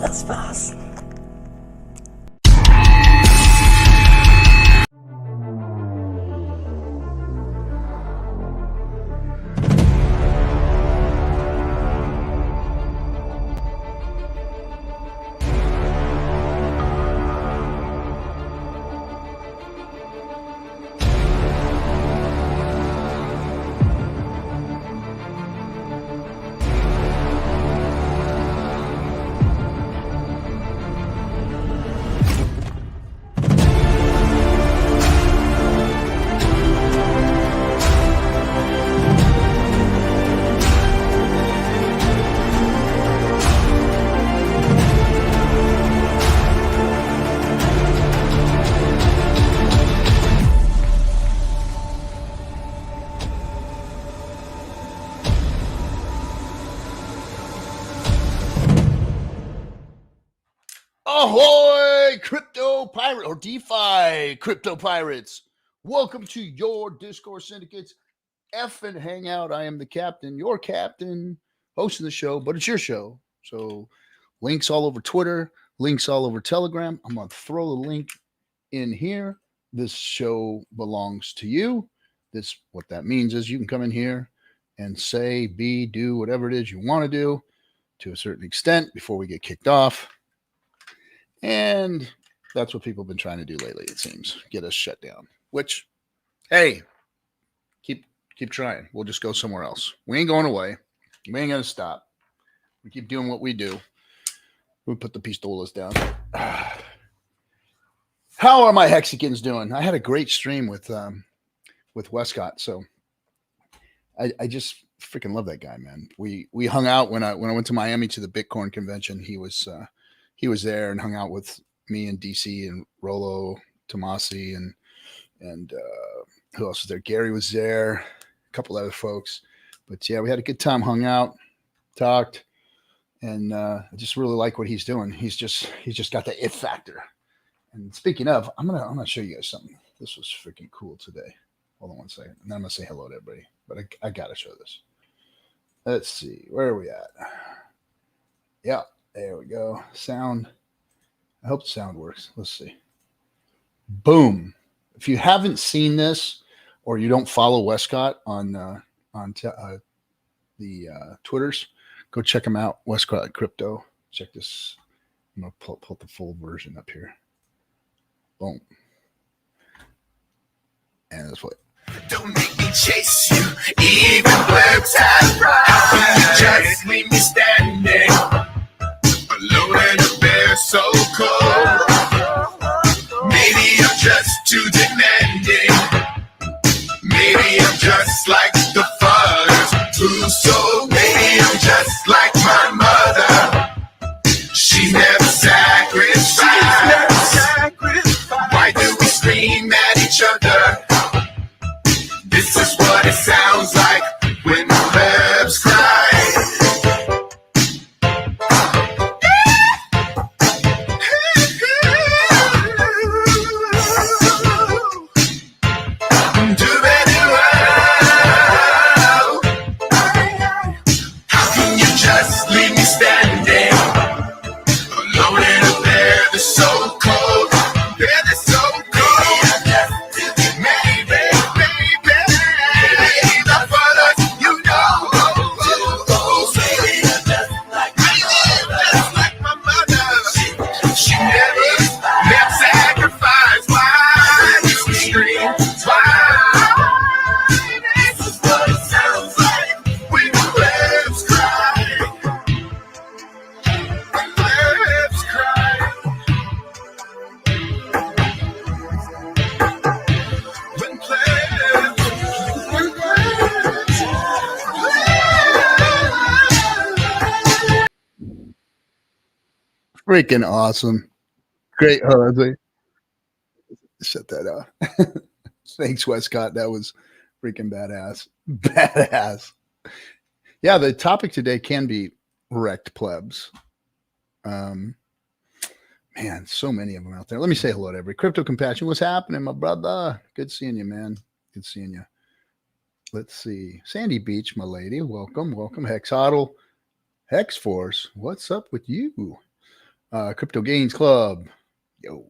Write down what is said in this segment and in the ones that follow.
Das war's. Ahoy, crypto pirate or DeFi crypto pirates. Welcome to your Discourse Syndicate's FN Hangout. I am the captain, your captain, hosting the show, but it's your show. So links all over Twitter, links all over Telegram. I'm going to throw the link in here. This show belongs to you. What that means is you can come in here and say, do whatever it is you want to do to a certain extent before we get kicked off. And that's what people have been trying to do lately, it seems. Get us shut down. Which, hey, keep trying. We'll just go somewhere else. We ain't going away. We ain't going to stop. We keep doing what we do. We'll put the pistolas down. How are my Hexicans doing? I had a great stream with Westcott, so I just freaking love that guy, man. We hung out when I went to Miami to the Bitcoin convention. He was there and hung out with me and DC and Rolo Tomasi and who else was there? Gary was there, a couple other folks. But yeah, we had a good time, hung out, talked, and I just really like what he's doing. He's just got the it factor. And speaking of, I'm gonna show you guys something. This was freaking cool today. Hold on one second. And then I'm gonna say hello to everybody. But I gotta show this. Let's see, where are we at? Yeah. There we go. Sound. I hope the sound works. Let's see. Boom. If you haven't seen this or you don't follow Westcott on the Twitters, go check him out. Westcott Crypto. Check this. I'm going to pull the full version up here. Boom. And that's what. Don't make me chase you, even words have pride. Just leave me standing. Alone and a bear so cold. Maybe I'm just too demanding. Maybe I'm just like the fathers who sold. Maybe I'm just like my mother. She's never sacrificed. Why do we scream at each other? This is what it sounds like when the plebs cry. Freaking awesome. Great. Set that up. Thanks, Westcott. That was freaking badass. Badass. Yeah, the topic today can be wrecked plebs. Man, so many of them out there. Let me say hello to every Crypto Compassion. What's happening, my brother? Good seeing you, man. Good seeing you. Let's see. Sandy Beach, my lady. Welcome. Hexodl. Hex Force. What's up with you? Crypto Gains Club. Yo.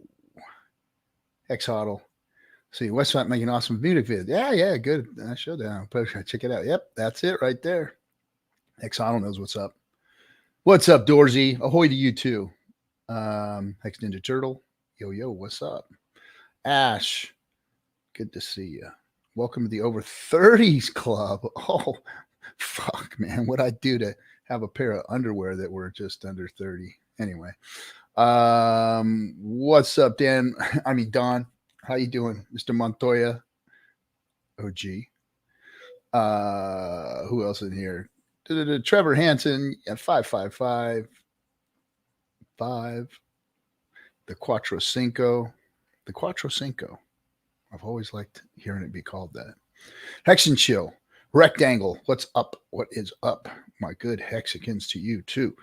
Hexodl. See, Westfront making awesome music video. Yeah, good. Showdown. Check it out. Yep, that's it right there. Hexodl knows what's up. What's up, Dorsey? Ahoy to you too. Hex Ninja Turtle. Yo, what's up? Ash. Good to see you. Welcome to the over 30s club. Oh, fuck, man. What'd I do to have a pair of underwear that were just under 30? Anyway. What's up, Dan? Don. How you doing, Mr. Montoya? OG. Who else in here? Trevor Hansen at 555. 5. The Quattro Cinco. The Quattro Cinco. I've always liked hearing it be called that. Hex and Chill. Rectangle. What's up? What is up? My good Hexicans to you too.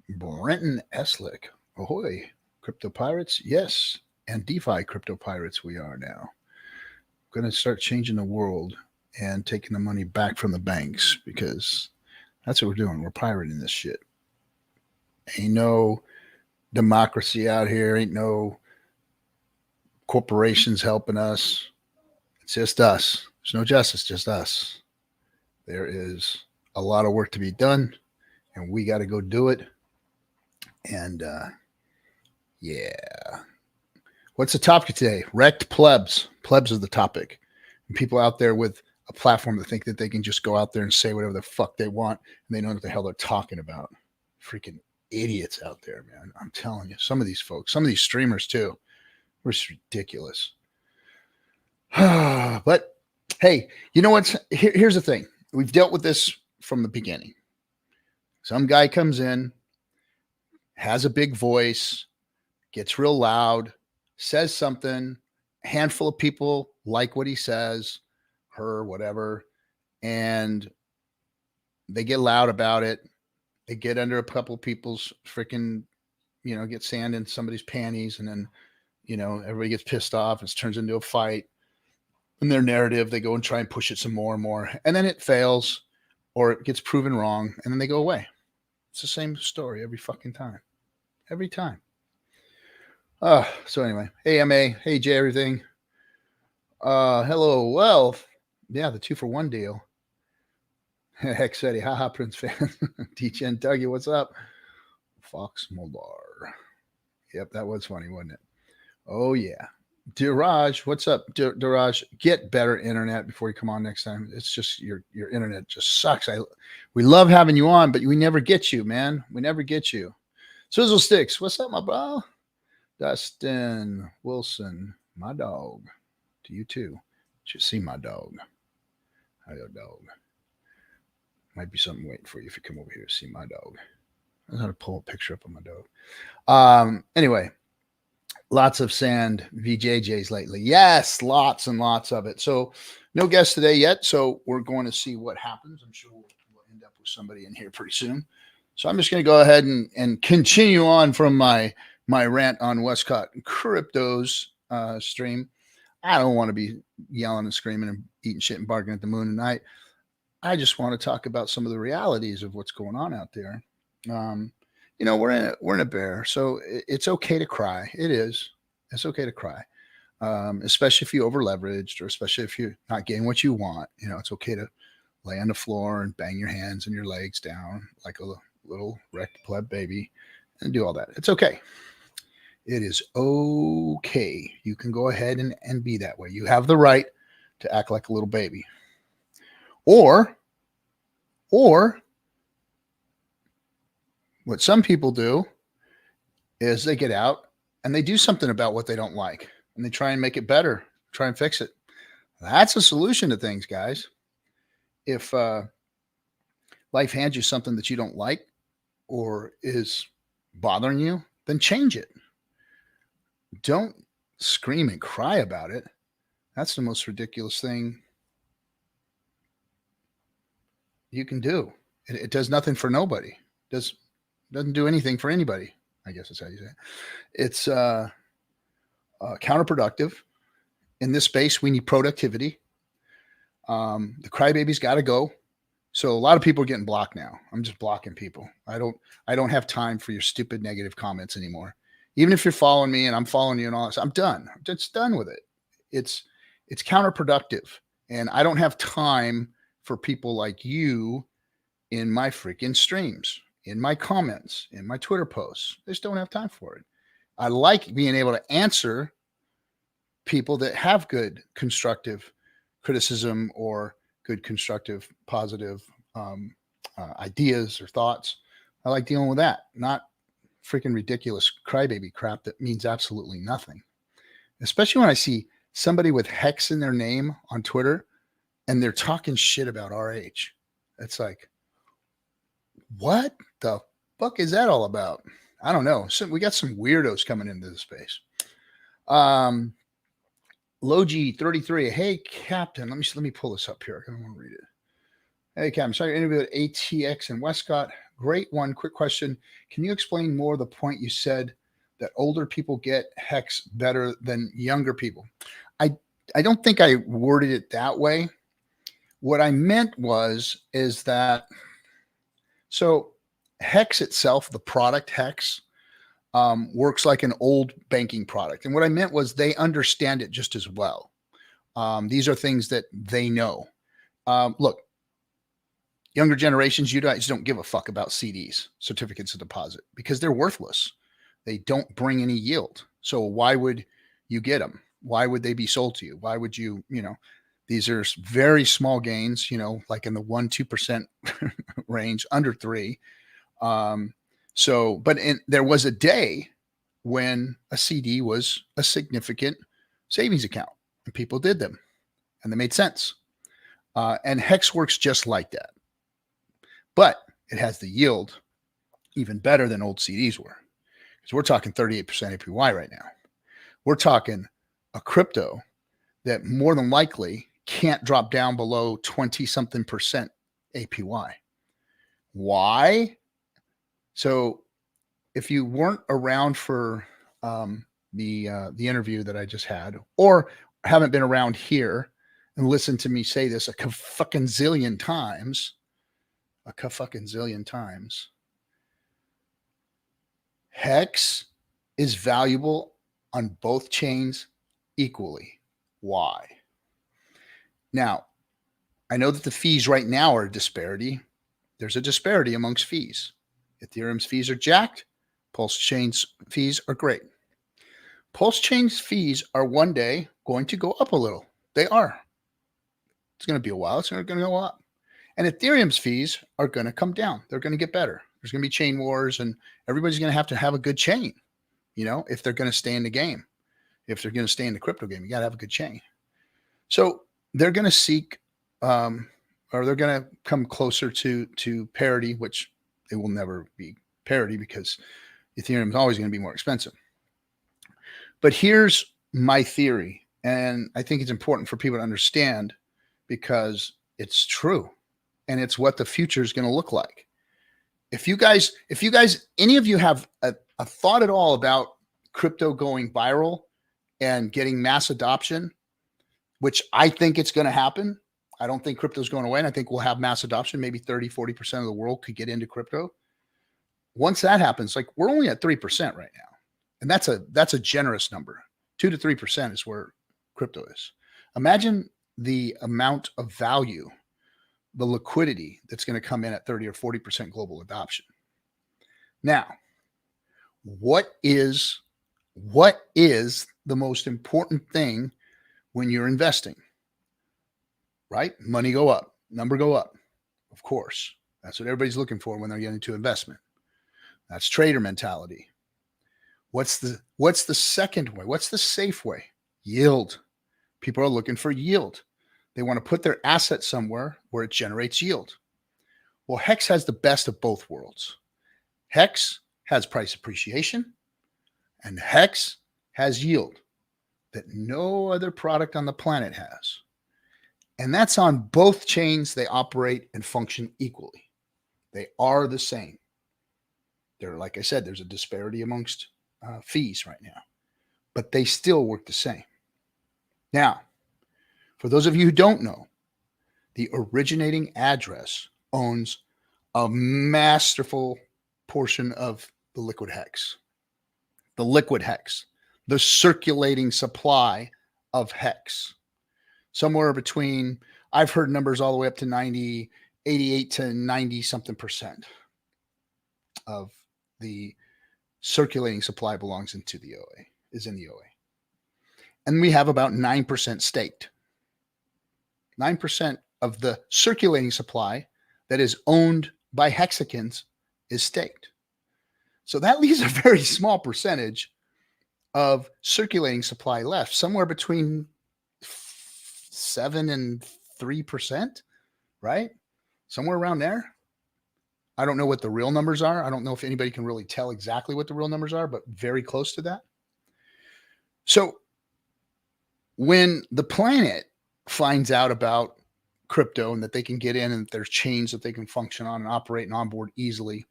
Brenton Eslick. Ahoy. Crypto Pirates. Yes. And DeFi Crypto Pirates we are now. Going to start changing the world and taking the money back from the banks because that's what we're doing. We're pirating this shit. Ain't no democracy out here. Ain't no corporations helping us. It's just us. There's no justice, just us. There is a lot of work to be done, and we got to go do it. And yeah. What's the topic today? Wrecked plebs. Plebs is the topic. And people out there with a platform that think that they can just go out there and say whatever the fuck they want, and they know what the hell they're talking about. Freaking idiots out there, man. I'm telling you. Some of these folks, some of these streamers too, were just ridiculous. But hey, you know what's here's the thing. We've dealt with this from the beginning. Some guy comes in, has a big voice, gets real loud, says something, a handful of people like what he says, her, whatever, and they get loud about it. They get under a couple of people's freaking, get sand in somebody's panties, and then, everybody gets pissed off. It turns into a fight. In their narrative, they go and try and push it some more and more, and then it fails, or it gets proven wrong, and then they go away. It's the same story every fucking time. Every time. So anyway, hey MA, hey J, everything. Hello, Wealth. Yeah, the 2-for-1 deal. Hex Eddie, haha, Prince fan. T-Chen Dougie, what's up? Fox Molar. Yep, that was funny, wasn't it? Oh yeah. Diraj, what's up, Diraj? Get better internet before you come on next time. It's just your internet just sucks. We love having you on, but we never get you, man. We never get you. Sizzle Sticks, what's up, my bro? Dustin Wilson, my dog. To you too. You should see my dog. How your dog? Might be something waiting for you if you come over here to see my dog. I know how to pull a picture up of my dog. Anyway, lots of sand VJJs lately. Yes, lots and lots of it. So no guests today yet. So we're going to see what happens. I'm sure we'll end up with somebody in here pretty soon. So I'm just going to go ahead and continue on from my rant on Westcott Crypto's stream. I don't want to be yelling and screaming and eating shit and barking at the moon tonight. I just want to talk about some of the realities of what's going on out there. We're in a bear, so it's okay to cry. It is. It's okay to cry, especially if you over leveraged, or especially if you're not getting what you want. It's okay to lay on the floor and bang your hands and your legs down like a little wrecked pleb baby and do all that. It's okay. It is okay. You can go ahead and be that way. You have the right to act like a little baby. Or what some people do is they get out and they do something about what they don't like, and they try and make it better, try and fix it. That's a solution to things, guys. If life hands you something that you don't like or is bothering you, then change it. Don't scream and cry about it. That's the most ridiculous thing you can do. It does nothing for nobody. Doesn't do anything for anybody. I guess that's how you say it. It's counterproductive. In this space, we need productivity. The crybabies got to go. So a lot of people are getting blocked now. I'm just blocking people. I don't have time for your stupid negative comments anymore. Even if you're following me and I'm following you and all this, I'm done. I'm just done with it. It's counterproductive. And I don't have time for people like you in my freaking streams, in my comments, in my Twitter posts. I just don't have time for it. I like being able to answer people that have good constructive criticism or good constructive positive ideas or thoughts. I like dealing with that, not freaking ridiculous crybaby crap that means absolutely nothing. Especially when I see somebody with Hex in their name on Twitter and they're talking shit about RH. It's like, what the fuck is that all about? I don't know. So we got some weirdos coming into the space. Logi 33. Hey, Captain. Let me pull this up here. I don't want to read it. Hey, Captain. Sorry, interview with ATX and Westcott. Great one. Quick question. Can you explain more the point you said that older people get Hex better than younger people? I don't think I worded it that way. What I meant is that, so Hex itself, the product Hex, works like an old banking product. And what I meant was they understand it just as well. These are things that they know. Look, younger generations, you guys don't give a fuck about CDs, certificates of deposit, because they're worthless. They don't bring any yield. So why would you get them? Why would they be sold to you? Why would you, these are very small gains, like in the 1-2% range, under 3. There was a day when a CD was a significant savings account and people did them and they made sense. And Hex works just like that, but it has the yield even better than old CDs were, because we're talking 38% APY right now. We're talking a crypto that more than likely can't drop down below 20 something percent APY. Why? So if you weren't around for the interview that I just had, or haven't been around here and listened to me say this a fucking zillion times, Hex is valuable on both chains equally. Why? Now, I know that the fees right now are a disparity. There's a disparity amongst fees. Ethereum's fees are jacked. PulseChain's fees are great. PulseChain's fees are one day going to go up a little. They are. It's going to be a while. It's going to go up. And Ethereum's fees are going to come down. They're going to get better. There's going to be chain wars, and everybody's going to have a good chain, if they're going to stay in the game. If they're going to stay in the crypto game, you got to have a good chain. So they're going to seek, or they're going to come closer to parity, which it will never be parity because Ethereum is always going to be more expensive. But here's my theory, and I think it's important for people to understand because it's true, and it's what the future is going to look like. If you guys, any of you have a thought at all about crypto going viral and getting mass adoption, which I think it's going to happen. I don't think crypto is going away, and I think we'll have mass adoption. Maybe 30-40% of the world could get into crypto. Once that happens, like we're only at 3% right now. And that's a generous number. 2 to 3% is where crypto is. Imagine the amount of value, the liquidity that's going to come in at 30 or 40% global adoption. Now, what is the most important thing when you're investing? Right? Money go up, number go up. Of course. That's what everybody's looking for when they're getting into investment. That's trader mentality. What's the second way? What's the safe way? Yield. People are looking for yield. They want to put their asset somewhere where it generates yield. Well, Hex has the best of both worlds. Hex has price appreciation, and Hex has yield that no other product on the planet has. And that's on both chains. They operate and function equally. They are the same. They're, like I said, there's a disparity amongst fees right now, but they still work the same. Now, for those of you who don't know, the originating address owns a masterful portion of the liquid hex. The liquid hex, the circulating supply of hex. Somewhere between, I've heard numbers all the way up to 88 to 90 something percent of the circulating supply belongs into the OA, is in the OA. And we have about 9% staked. 9% of the circulating supply that is owned by Hexicans is staked. So that leaves a very small percentage of circulating supply left, somewhere between 7 and 3%, right? Somewhere around there. I don't know what the real numbers are. I don't know if anybody can really tell exactly what the real numbers are, but very close to that. So when the planet finds out about crypto and that they can get in and there's chains that they can function on and operate and onboard easily,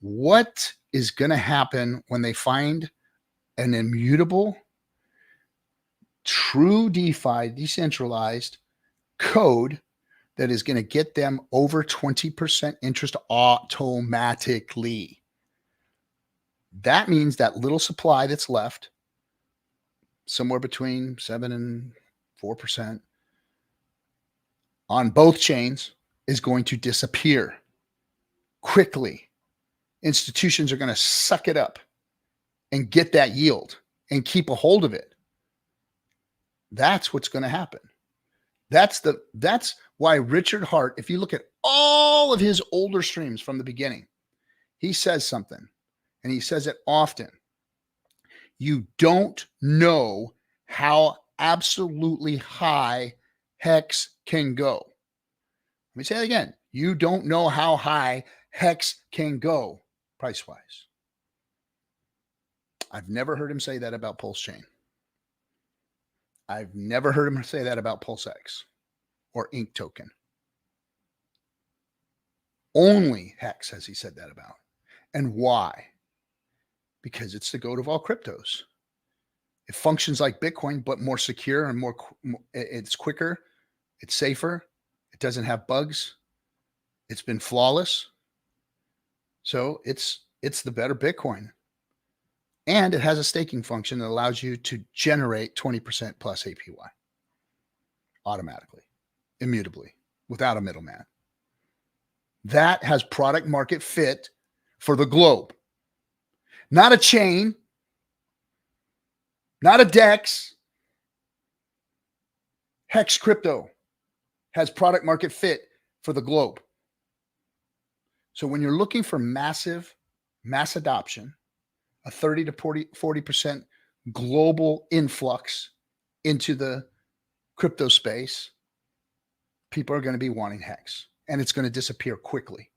what is going to happen when they find an immutable, true DeFi, decentralized code that is going to get them over 20% interest automatically? That means that little supply that's left, somewhere between 7 and 4% on both chains, is going to disappear quickly. Institutions are going to suck it up and get that yield and keep a hold of it. That's what's going to happen. That's why Richard Hart, if you look at all of his older streams from the beginning, he says something, and he says it often. You don't know how absolutely high Hex can go. Let me say it again. You don't know how high Hex can go price-wise. I've never heard him say that about PulseChain. I've never heard him say that about PulseX or Ink Token. Only Hex has he said that about. And why? Because it's the goat of all cryptos. It functions like Bitcoin, but more secure and it's quicker, it's safer, it doesn't have bugs, it's been flawless. So it's the better Bitcoin. And it has a staking function that allows you to generate 20% plus APY automatically, immutably, without a middleman. That has product market fit for the globe. Not a chain, not a DEX. Hex Crypto has product market fit for the globe. So when you're looking for mass adoption, a 30 to 40% global influx into the crypto space, people are going to be wanting Hex, and it's going to disappear quickly.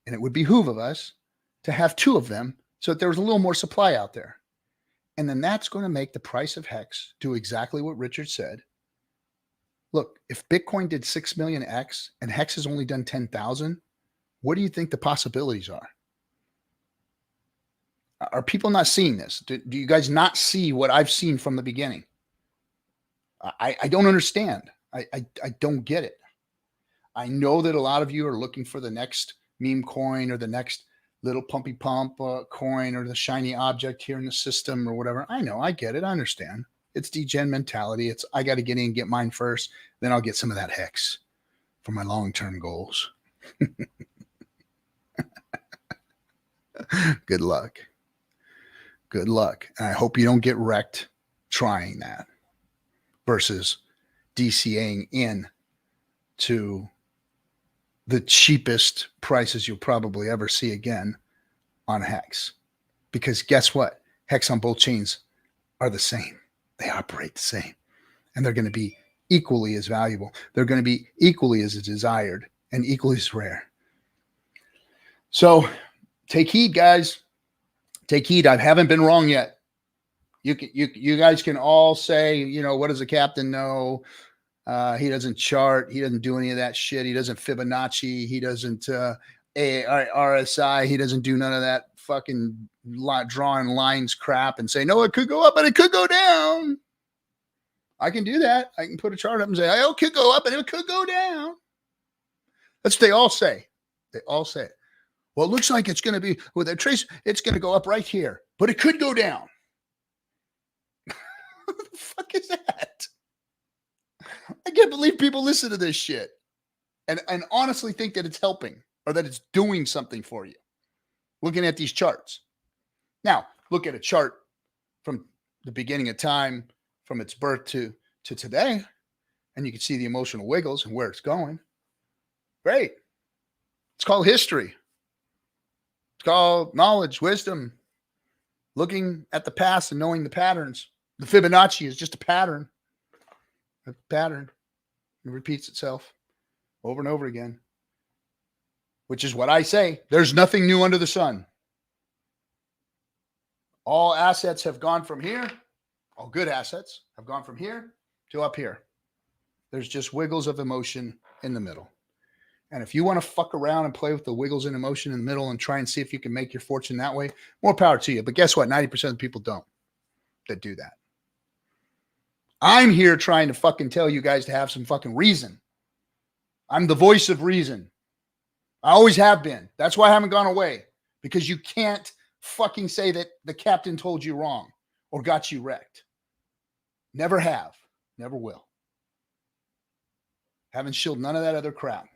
And it would behoove of us to have two of them so that there was a little more supply out there. And then that's going to make the price of Hex do exactly what Richard said. Look, if Bitcoin did 6 million X and Hex has only done 10,000, what do you think the possibilities are? Are people not seeing this? Do you guys not see what I've seen from the beginning? I don't understand. I don't get it. I know that a lot of you are looking for the next meme coin or the next little pumpy pump coin or the shiny object here in the system or whatever. I know, I get it. I understand. It's degen mentality. It's I got to get in and get mine first. Then I'll get some of that Hex for my long-term goals. Good luck. Good luck. And I hope you don't get wrecked trying that versus DCAing in to the cheapest prices you'll probably ever see again on Hex. Because guess what? Hex on both chains are the same. They operate the same. And they're going to be equally as valuable. They're going to be equally as desired and equally as rare. So take heed, guys. Take heed. I haven't been wrong yet. You guys can all say, you know, what does the captain know? He doesn't chart. He doesn't do any of that shit. He doesn't Fibonacci. He doesn't RSI. He doesn't do none of that fucking drawing lines crap and say, no, it could go up, but it could go down. I can do that. I can put a chart up and say, oh, it could go up and it could go down. That's what they all say. They all say it. Well, it looks like it's going to be, with a trace, it's going to go up right here, but it could go down. What the fuck is that? I can't believe people listen to this shit and honestly think that it's helping or that it's doing something for you. Looking at these charts. Now, look at a chart from the beginning of time, from its birth to today, and you can see the emotional wiggles and where it's going. Great. It's called history. It's called knowledge, wisdom, looking at the past and knowing the patterns. The Fibonacci is just a pattern. A pattern. It repeats itself over and over again, which is what I say. There's nothing new under the sun. All assets have gone from here. All good assets have gone from here to up here. There's just wiggles of emotion in the middle. And if you want to fuck around and play with the wiggles and emotion in the middle and try and see if you can make your fortune that way, more power to you. But guess what? 90% of people don't that do that. I'm here trying to fucking tell you guys to have some fucking reason. I'm the voice of reason. I always have been. That's why I haven't gone away, because you can't fucking say that the captain told you wrong or got you wrecked. Never have. Never will. Haven't shilled none of that other crap.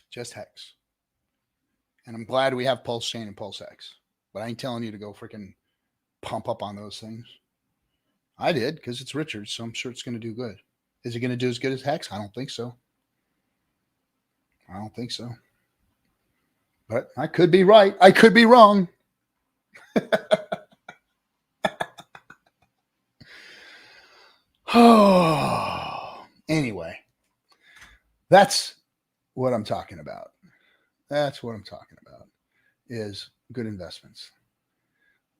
Just Hex. And I'm glad we have PulseChain and PulseX. But I ain't telling you to go freaking pump up on those things. I did, because it's Richard, so I'm sure it's going to do good. Is it going to do as good as Hex? I don't think so. I don't think so. But I could be right. I could be wrong. Oh, anyway, that's what I'm talking about. That's what I'm talking about, is good investments.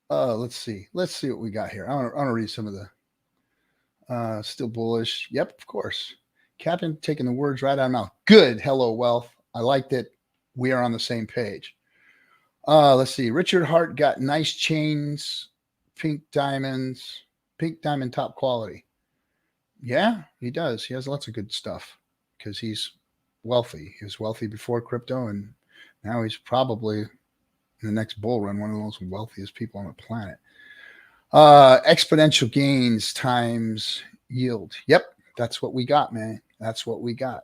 Let's see. Let's see what we got here. I want to read some of the still bullish. Yep, of course. Captain taking the words right out of my mouth. Good. Hello, wealth. I like that we are on the same page. Let's see. Richard Hart got nice chains, pink diamond top quality. Yeah, he does. He has lots of good stuff because he's wealthy. He was wealthy before crypto, and now he's probably in the next bull run one of the most wealthiest people on the planet. Exponential gains times yield. Yep, that's what we got, man. That's what we got.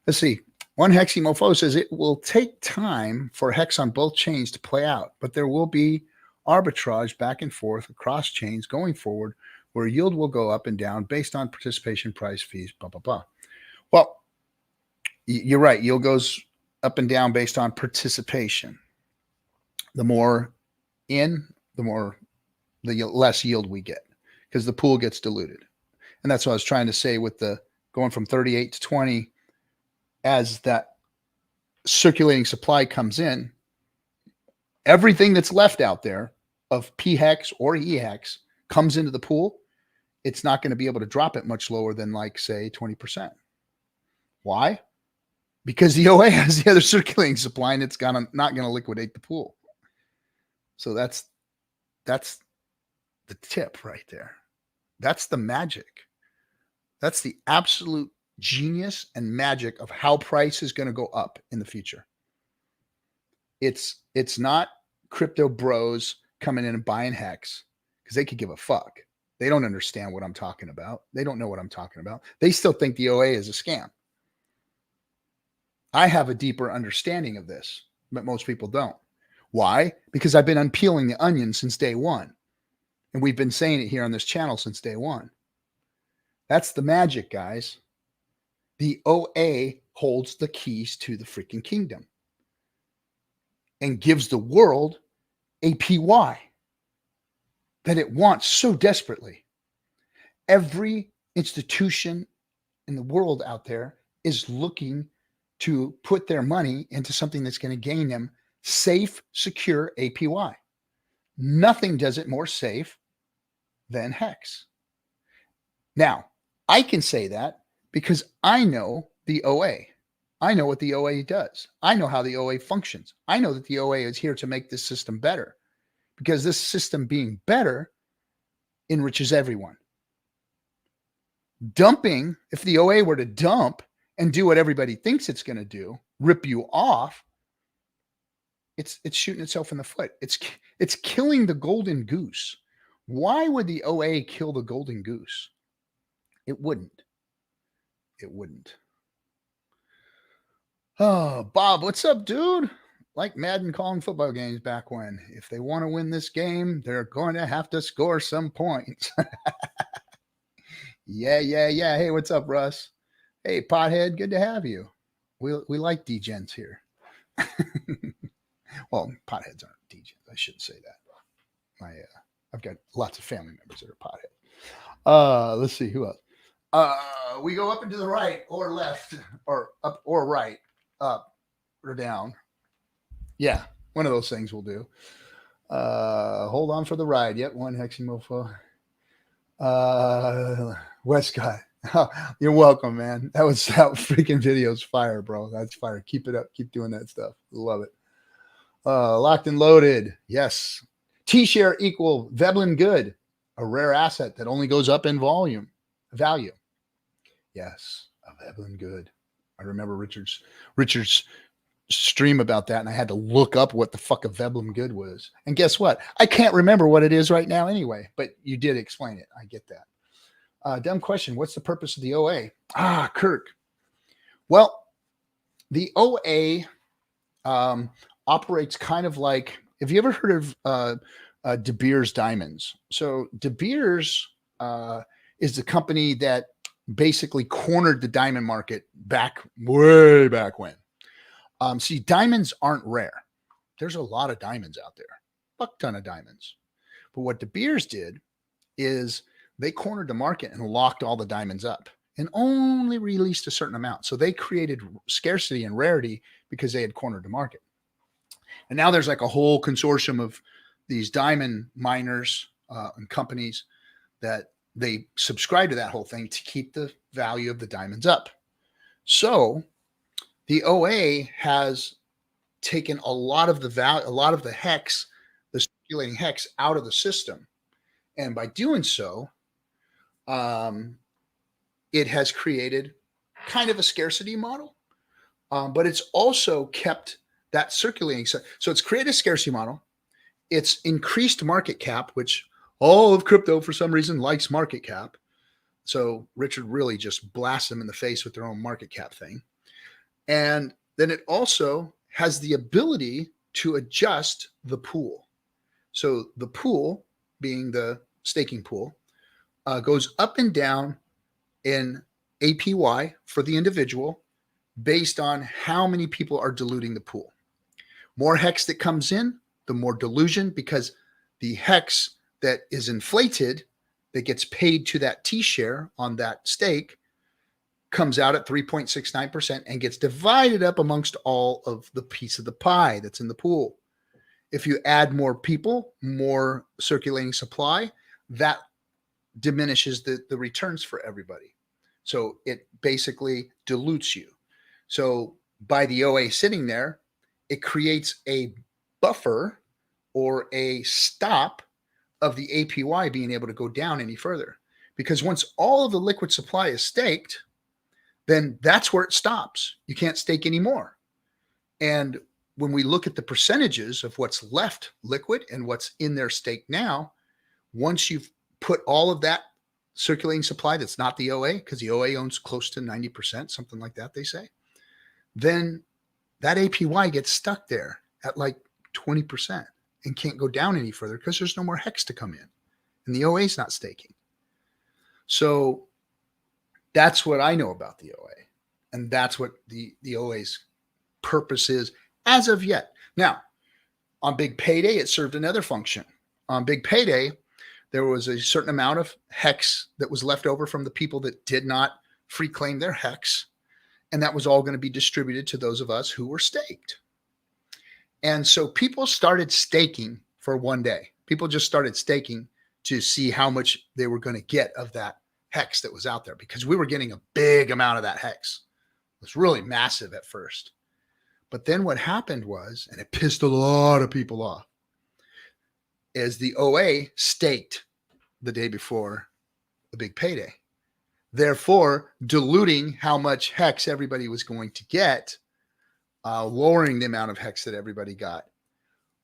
Let's see. One Heximofo says it will take time for Hex on both chains to play out, but there will be arbitrage back and forth across chains going forward, where yield will go up and down based on participation, price, fees, blah, blah, blah. Well, you're right. Yield goes up and down based on participation. The more in, the less yield we get, because the pool gets diluted. And that's what I was trying to say with the going from 38 to 20. As that circulating supply comes in, everything that's left out there of P-Hex or E-Hex comes into the pool. It's not going to be able to drop it much lower than, like, say, 20%. Why? Because the OA has the other circulating supply, and it's not going to liquidate the pool. So that's the tip right there. That's the magic. That's the absolute genius and magic of how price is going to go up in the future. It's not crypto bros coming in and buying Hex because they could give a fuck. They don't understand what I'm talking about. They don't know what I'm talking about. They still think the OA is a scam. I have a deeper understanding of this, but most people don't. Why? Because I've been unpeeling the onion since day one. And we've been saying it here on this channel since day one. That's the magic, guys. The OA holds the keys to the freaking kingdom and gives the world a PY that it wants so desperately. Every institution in the world out there is looking to put their money into something that's going to gain them safe, secure APY. Nothing does it more safe than Hex. Now, I can say that because I know the OA. I know what the OA does. I know how the OA functions. I know that the OA is here to make this system better, because this system being better enriches everyone. Dumping, if the OA were to dump and do what everybody thinks it's going to do, rip you off, it's shooting itself in the foot. It's killing the golden goose. Why would the OA kill the golden goose? It wouldn't. It wouldn't. Oh, Bob, what's up, dude? Like Madden calling football games back when. If they want to win this game, they're going to have to score some points. Yeah. Hey, what's up, Russ? Hey, Pothead, good to have you. We like degens here. Well, potheads aren't degens. I shouldn't say that. I've got lots of family members that are pothead. Let's see who else. We go up and to the right or left or up or right, up or down. Yeah, one of those things will do. Hold on for the ride. Yep, one Hexy mofo. Westcott. You're welcome, man. That freaking video's fire, bro. That's fire. Keep it up. Keep doing that stuff. Love it. Locked and loaded. Yes. T-share equal Veblen good, a rare asset that only goes up in value. Yes, a Veblen good. I remember Richard's stream about that, and I had to look up what the fuck a Veblen good was. And guess what? I can't remember what it is right now anyway, but you did explain it. I get that. Dumb question. What's the purpose of the OA? Kirk. Well, the OA operates kind of like, have you ever heard of De Beers Diamonds? So De Beers is the company that basically cornered the diamond market way back when. See, diamonds aren't rare. There's a lot of diamonds out there, fuck ton of diamonds. But what De Beers did is they cornered the market and locked all the diamonds up and only released a certain amount. So they created scarcity and rarity because they had cornered the market. And now there's like a whole consortium of these diamond miners and companies that they subscribe to that whole thing to keep the value of the diamonds up. So the OA has taken a lot of the value, a lot of the hex, the circulating hex out of the system. And by doing so, it has created kind of a scarcity model, but it's also kept that circulating. So it's created a scarcity model. It's increased market cap, which all of crypto for some reason likes market cap. So Richard really just blasts them in the face with their own market cap thing. And then it also has the ability to adjust the pool. So the pool, being the staking pool, goes up and down in APY for the individual based on how many people are diluting the pool. More hex that comes in, the more dilution, because the hex that is inflated, that gets paid to that T-share on that stake, comes out at 3.69% and gets divided up amongst all of the piece of the pie that's in the pool. If you add more people, more circulating supply, that diminishes the returns for everybody. So it basically dilutes you. So by the OA sitting there, it creates a buffer or a stop of the APY being able to go down any further. Because once all of the liquid supply is staked, then that's where it stops. You can't stake anymore. And when we look at the percentages of what's left liquid and what's in their stake now, once you've put all of that circulating supply that's not the OA, because the OA owns close to 90%, something like that, they say, then that APY gets stuck there at like 20% and can't go down any further because there's no more hex to come in. And the OA is not staking. So that's what I know about the OA. And that's what the OA's purpose is as of yet. Now, on Big Payday, it served another function. On Big Payday, there was a certain amount of hex that was left over from the people that did not free claim their hex. And that was all going to be distributed to those of us who were staked. And so people started staking for one day. People just started staking to see how much they were going to get of that hex that was out there, because we were getting a big amount of that hex. It was really massive at first. But then what happened was, and it pissed a lot of people off, is the OA staked the day before the big payday, therefore diluting how much hex everybody was going to get, lowering the amount of hex that everybody got.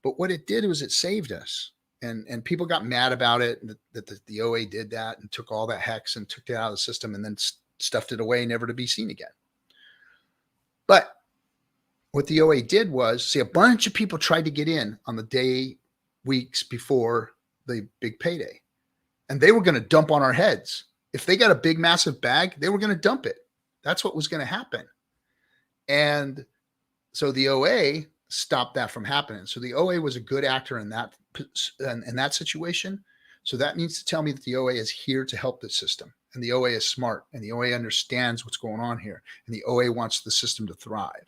But what it did was it saved us. And people got mad about it, that the OA did that and took all that hex and took it out of the system and then stuffed it away, never to be seen again. But what the OA did was, see, a bunch of people tried to get in on the day, weeks before the big payday, and they were going to dump on our heads. If they got a big, massive bag, they were going to dump it. That's what was going to happen. And so the OA stopped that from happening. So the OA was a good actor in that situation. So that means to tell me that the OA is here to help the system, and the OA is smart, and the OA understands what's going on here, and the OA wants the system to thrive.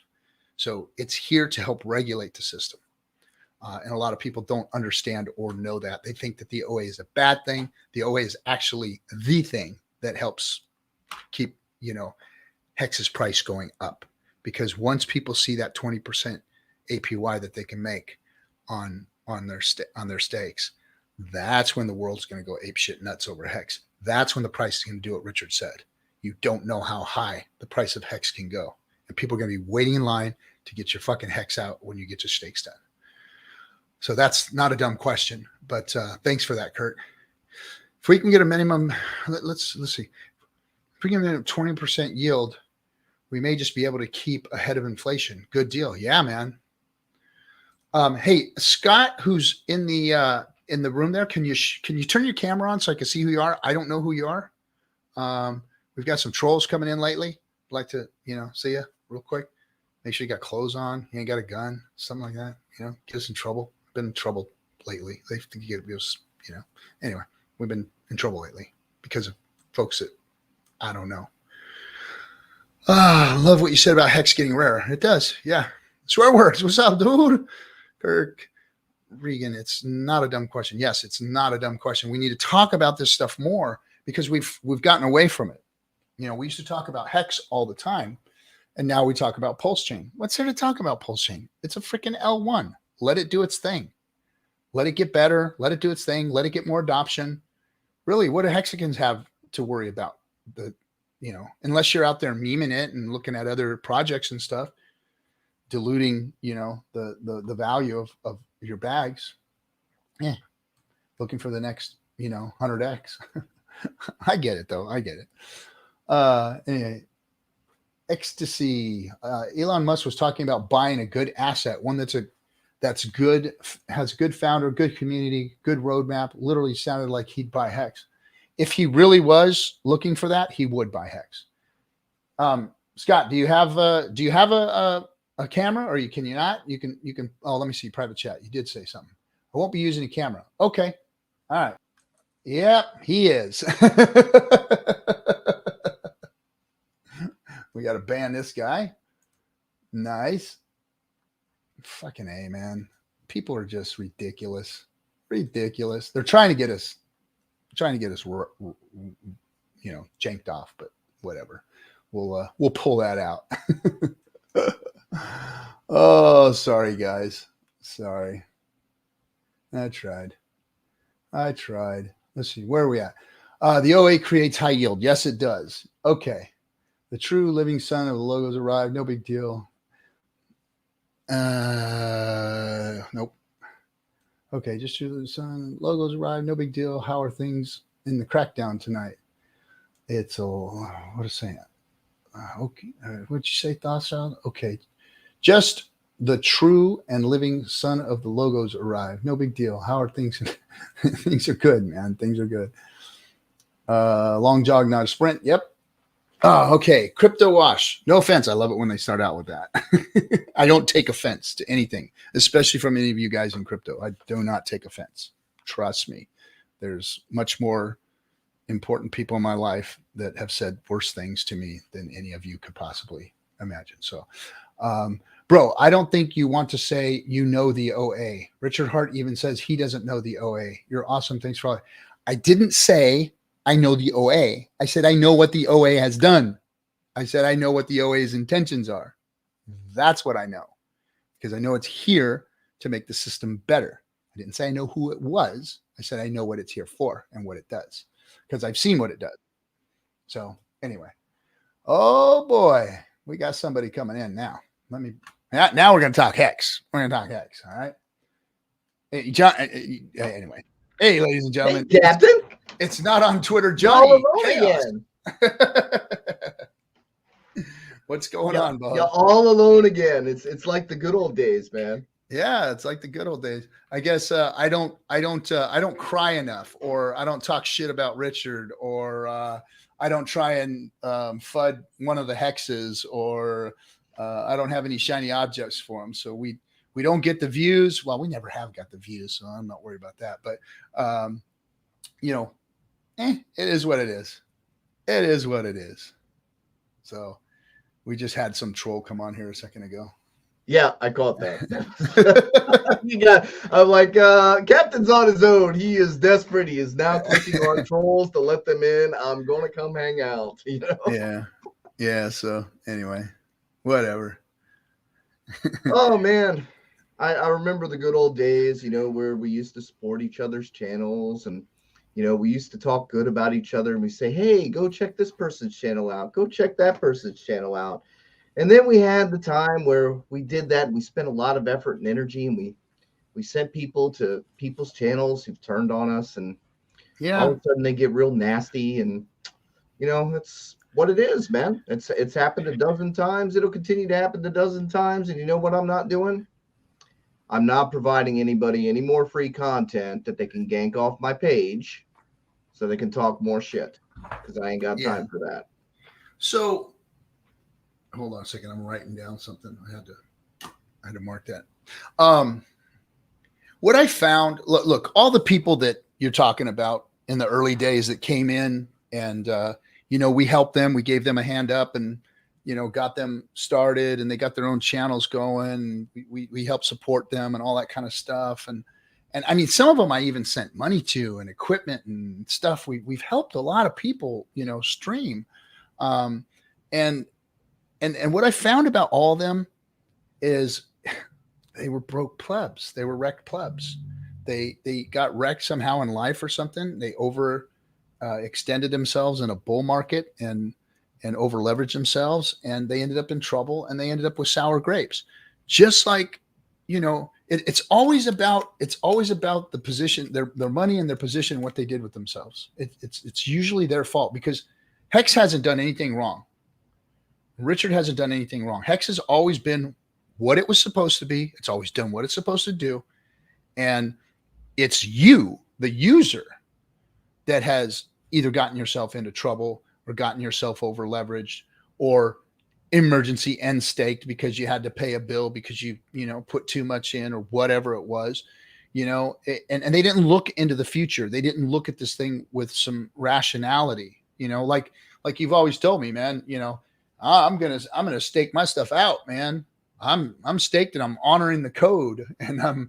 So it's here to help regulate the system. And a lot of people don't understand or know that. They think that the OA is a bad thing. The OA is actually the thing that helps keep, Hex's price going up. Because once people see that 20% APY that they can make on their stakes, that's when the world's going to go apeshit nuts over Hex. That's when the price is going to do what Richard said. You don't know how high the price of Hex can go. And people are going to be waiting in line to get your fucking Hex out when you get your stakes done. So that's not a dumb question, but thanks for that, Kurt. If we can get a minimum, let's see. If we can get a 20% yield, we may just be able to keep ahead of inflation. Good deal. Yeah, man. Hey, Scott, who's in the room there, can you turn your camera on so I can see who you are? I don't know who you are. We've got some trolls coming in lately. I'd like to, see you real quick. Make sure you got clothes on. You ain't got a gun, something like that. Get us in trouble. Been in trouble lately. They think you get abused, Anyway, we've been in trouble lately because of folks that I don't know. I love what you said about Hex getting rarer. It does. Yeah. Swear words. What's up, dude? Kirk Regan. It's not a dumb question. Yes, it's not a dumb question. We need to talk about this stuff more because we've gotten away from it. We used to talk about Hex all the time, and now we talk about PulseChain. What's there to talk about PulseChain? It's a freaking L1. Let it do its thing. Let it get better. Let it do its thing. Let it get more adoption. Really, what do Hexicans have to worry about? Unless you're out there memeing it and looking at other projects and stuff, diluting, the value of your bags. Yeah. Looking for the next, 100X. I get it though. I get it. Anyway, ecstasy. Elon Musk was talking about buying a good asset, one that's good, has a good founder, good community, good roadmap. Literally sounded like he'd buy Hex. If he really was looking for that, he would buy Hex. Scott, do you have a camera, or can you not? You can. Oh, let me see private chat. You did say something. I won't be using a camera. Okay. All right. Yep, he is. We got to ban this guy. Nice. Fucking A, man. People are just ridiculous. Ridiculous. They're trying to get us, janked off, but whatever. We'll pull that out. Oh, sorry, guys. Sorry. I tried. Let's see. Where are we at? The OA creates high yield. Yes, it does. Okay. The true living son of the logos arrived. No big deal. Nope. Okay, just true the sun. Logos arrived. No big deal. How are things in the crackdown tonight? It's what is saying? Okay. What'd you say, thoughts? Okay. Just the true and living son of the logos arrived. No big deal. How are things? Things are good, man. Things are good. Long jog, not a sprint. Yep. Oh, okay. Crypto wash. No offense. I love it when they start out with that. I don't take offense to anything, especially from any of you guys in crypto. I do not take offense. Trust me. There's much more important people in my life that have said worse things to me than any of you could possibly imagine. So, bro, I don't think you want to say the OA. Richard Hart even says he doesn't know the OA. You're awesome. Thanks for all. I didn't say I know the OA. I said I know what the OA has done. I said I know what the OA's intentions are. That's what I know, because I know it's here to make the system better. I didn't say I know who it was. I said, I know what it's here for and what it does because I've seen what it does. So anyway, oh boy, we got somebody coming in now. Now we're going to talk Hex. We're going to talk Hex. All right. Hey, John. Anyway, hey, ladies and gentlemen, hey, Captain. It's not on Twitter, Johnny. All alone again. What's going on, Bob? You're all alone again. It's like the good old days, man. Yeah, it's like the good old days. I guess I don't cry enough, or I don't talk shit about Richard, or I don't try and FUD one of the hexes, or I don't have any shiny objects for him. So we don't get the views. Well, we never have got the views, so I'm not worried about that. But it is what it is. It is what it is. So we just had some troll come on here a second ago. Yeah, I caught that. I'm like, Captain's on his own. He is desperate. He is now clicking on trolls to let them in. I'm going to come hang out. Yeah. So anyway, whatever. Oh, man. I remember the good old days, where we used to support each other's channels, and we used to talk good about each other, and we say, hey, go check this person's channel out. Go check that person's channel out. And then we had the time where we did that. And we spent a lot of effort and energy, and we sent people to people's channels who've turned on us. And all of a sudden they get real nasty. And, it's what it is, man. It's happened a dozen times. It'll continue to happen a dozen times. And you know what I'm not doing? I'm not providing anybody any more free content that they can gank off my page so they can talk more shit, because I ain't got time for that. So hold on a second. I'm writing down something. I had to mark that. What I found, look, all the people that you're talking about in the early days that came in and, we helped them, we gave them a hand up and, got them started, and they got their own channels going. We helped support them and all that kind of stuff. And I mean, some of them I even sent money to, and equipment and stuff. We've helped a lot of people, stream. And what I found about all of them is they were broke plebs. They were wrecked plebs. They got wrecked somehow in life or something. They extended themselves in a bull market and over leveraged themselves, and they ended up in trouble, and they ended up with sour grapes. Just like, it's always about the position, their money and their position, what they did with themselves. It's usually their fault, because Hex hasn't done anything wrong. Richard hasn't done anything wrong. Hex has always been what it was supposed to be. It's always done what it's supposed to do. And it's you, the user, that has either gotten yourself into trouble or gotten yourself over leveraged or emergency end staked because you had to pay a bill because you put too much in or whatever it was, and they didn't look into the future. They didn't look at this thing with some rationality, like you've always told me, man, I'm going to stake my stuff out, man. I'm staked and I'm honoring the code, and I'm,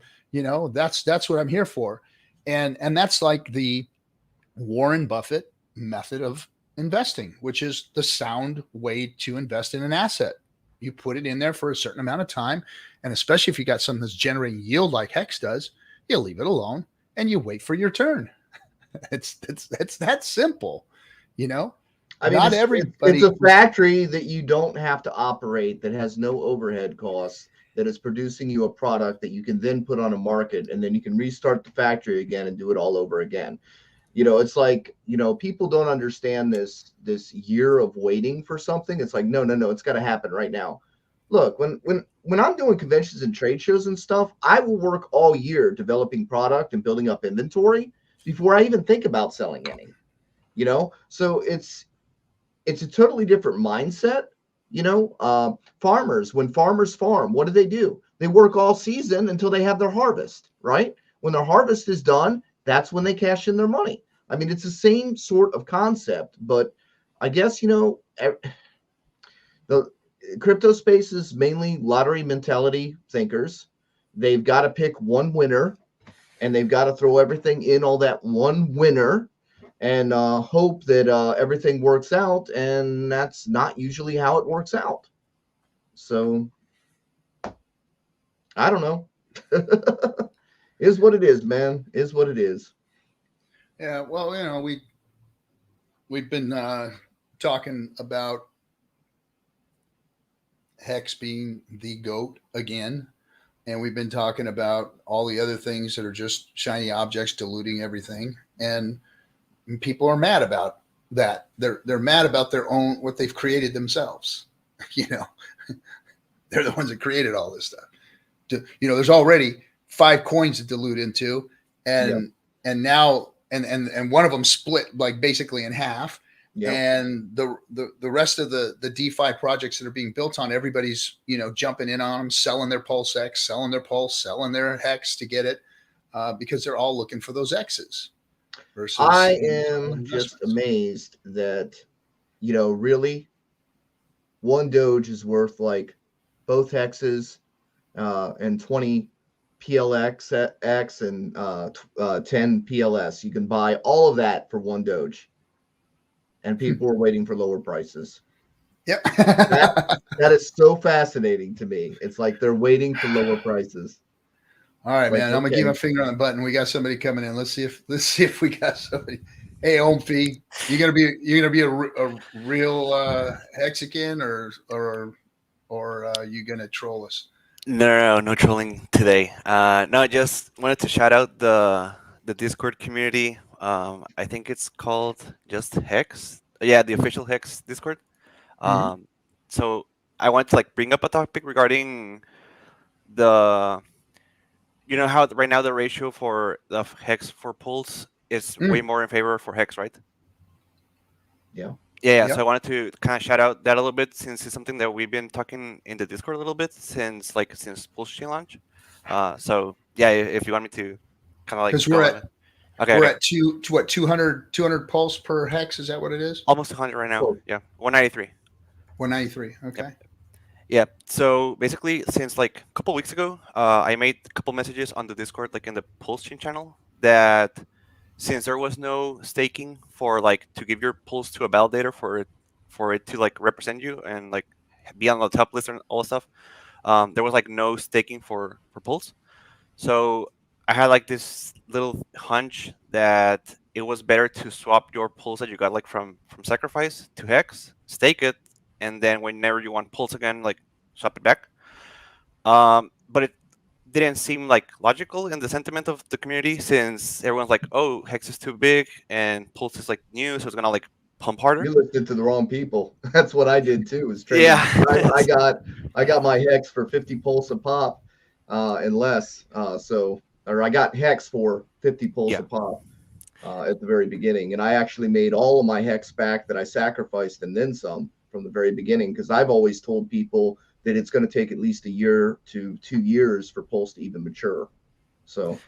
that's what I'm here for. And that's like the Warren Buffett method of investing, which is the sound way to invest in an asset. You put it in there for a certain amount of time. And especially if you got something that's generating yield like Hex does, you leave it alone and you wait for your turn. It's that simple, I mean, not everybody. It's a factory that you don't have to operate, that has no overhead costs, that is producing you a product that you can then put on a market, and then you can restart the factory again and do it all over again. It's like, people don't understand this year of waiting for something. It's like, no, it's got to happen right now. Look, when I'm doing conventions and trade shows and stuff, I will work all year developing product and building up inventory before I even think about selling any, so it's a totally different mindset. Farmers, when farmers farm, what do? They work all season until they have their harvest, right? When their harvest is done, that's when they cash in their money. I mean, it's the same sort of concept, but I guess, the crypto space is mainly lottery mentality thinkers. They've got to pick one winner, and they've got to throw everything in all that one winner and hope that everything works out. And that's not usually how it works out. So I don't know. Is what it is, man. Is what it is. Yeah, well, we've been talking about Hex being the GOAT again, and we've been talking about all the other things that are just shiny objects diluting everything, and people are mad about that. They're mad about their own what they've created themselves. They're the ones that created all this stuff. There's already 5 coins to dilute into, and now and one of them split like basically in half. Yep. And the rest of the DeFi projects that are being built on, everybody's jumping in on them, selling their Pulse X, selling their Pulse, selling their Hex to get it, because they're all looking for those X's. Versus I am just amazed that really one Doge is worth like both Hexes and 20 PLX X and 10 PLS. You can buy all of that for one Doge. And people are waiting for lower prices. Yep. that is so fascinating to me. It's like they're waiting for lower prices. All right, man. I'm gonna keep my finger on the button. We got somebody coming in. Let's see if we got somebody. Hey, Omfi, you're gonna be a real Hexican or are you gonna troll us? No trolling today. No, I just wanted to shout out the Discord community. I think it's called just Hex. Yeah, the official Hex Discord. So I want to bring up a topic regarding the, how right now the ratio for the Hex for Pulse is way more in favor for Hex, right? Yeah. Yeah. So I wanted to kind of shout out that a little bit, since it's something that we've been talking in the Discord a little bit since PulseChain launch. So yeah, if you want me to kind of because we're at 200 pulse per Hex. Is that what it is? Almost 200 right now. Cool. Yeah, 193. 193. Okay. Yeah. So basically, since a couple weeks ago, I made a couple messages on the Discord, in the PulseChain channel, that since there was no staking for to give your pulse to a validator for it to represent you and be on the top list and all that stuff, there was no staking for pulse. So I had this little hunch that it was better to swap your pulse that you got from sacrifice to Hex, stake it, and then whenever you want pulse again, swap it back. But it didn't seem logical in the sentiment of the community, since everyone's oh, Hex is too big and pulse is new, so it's gonna pump harder. You listened to the wrong people. That's what I did too. Was trading. Yeah. I got my Hex for 50 pulse a pop and less. Or I got Hex for 50 pulse a pop at the very beginning, and I actually made all of my Hex back that I sacrificed and then some from the very beginning, because I've always told people that it's going to take at least a year to 2 years for Pulse to even mature. So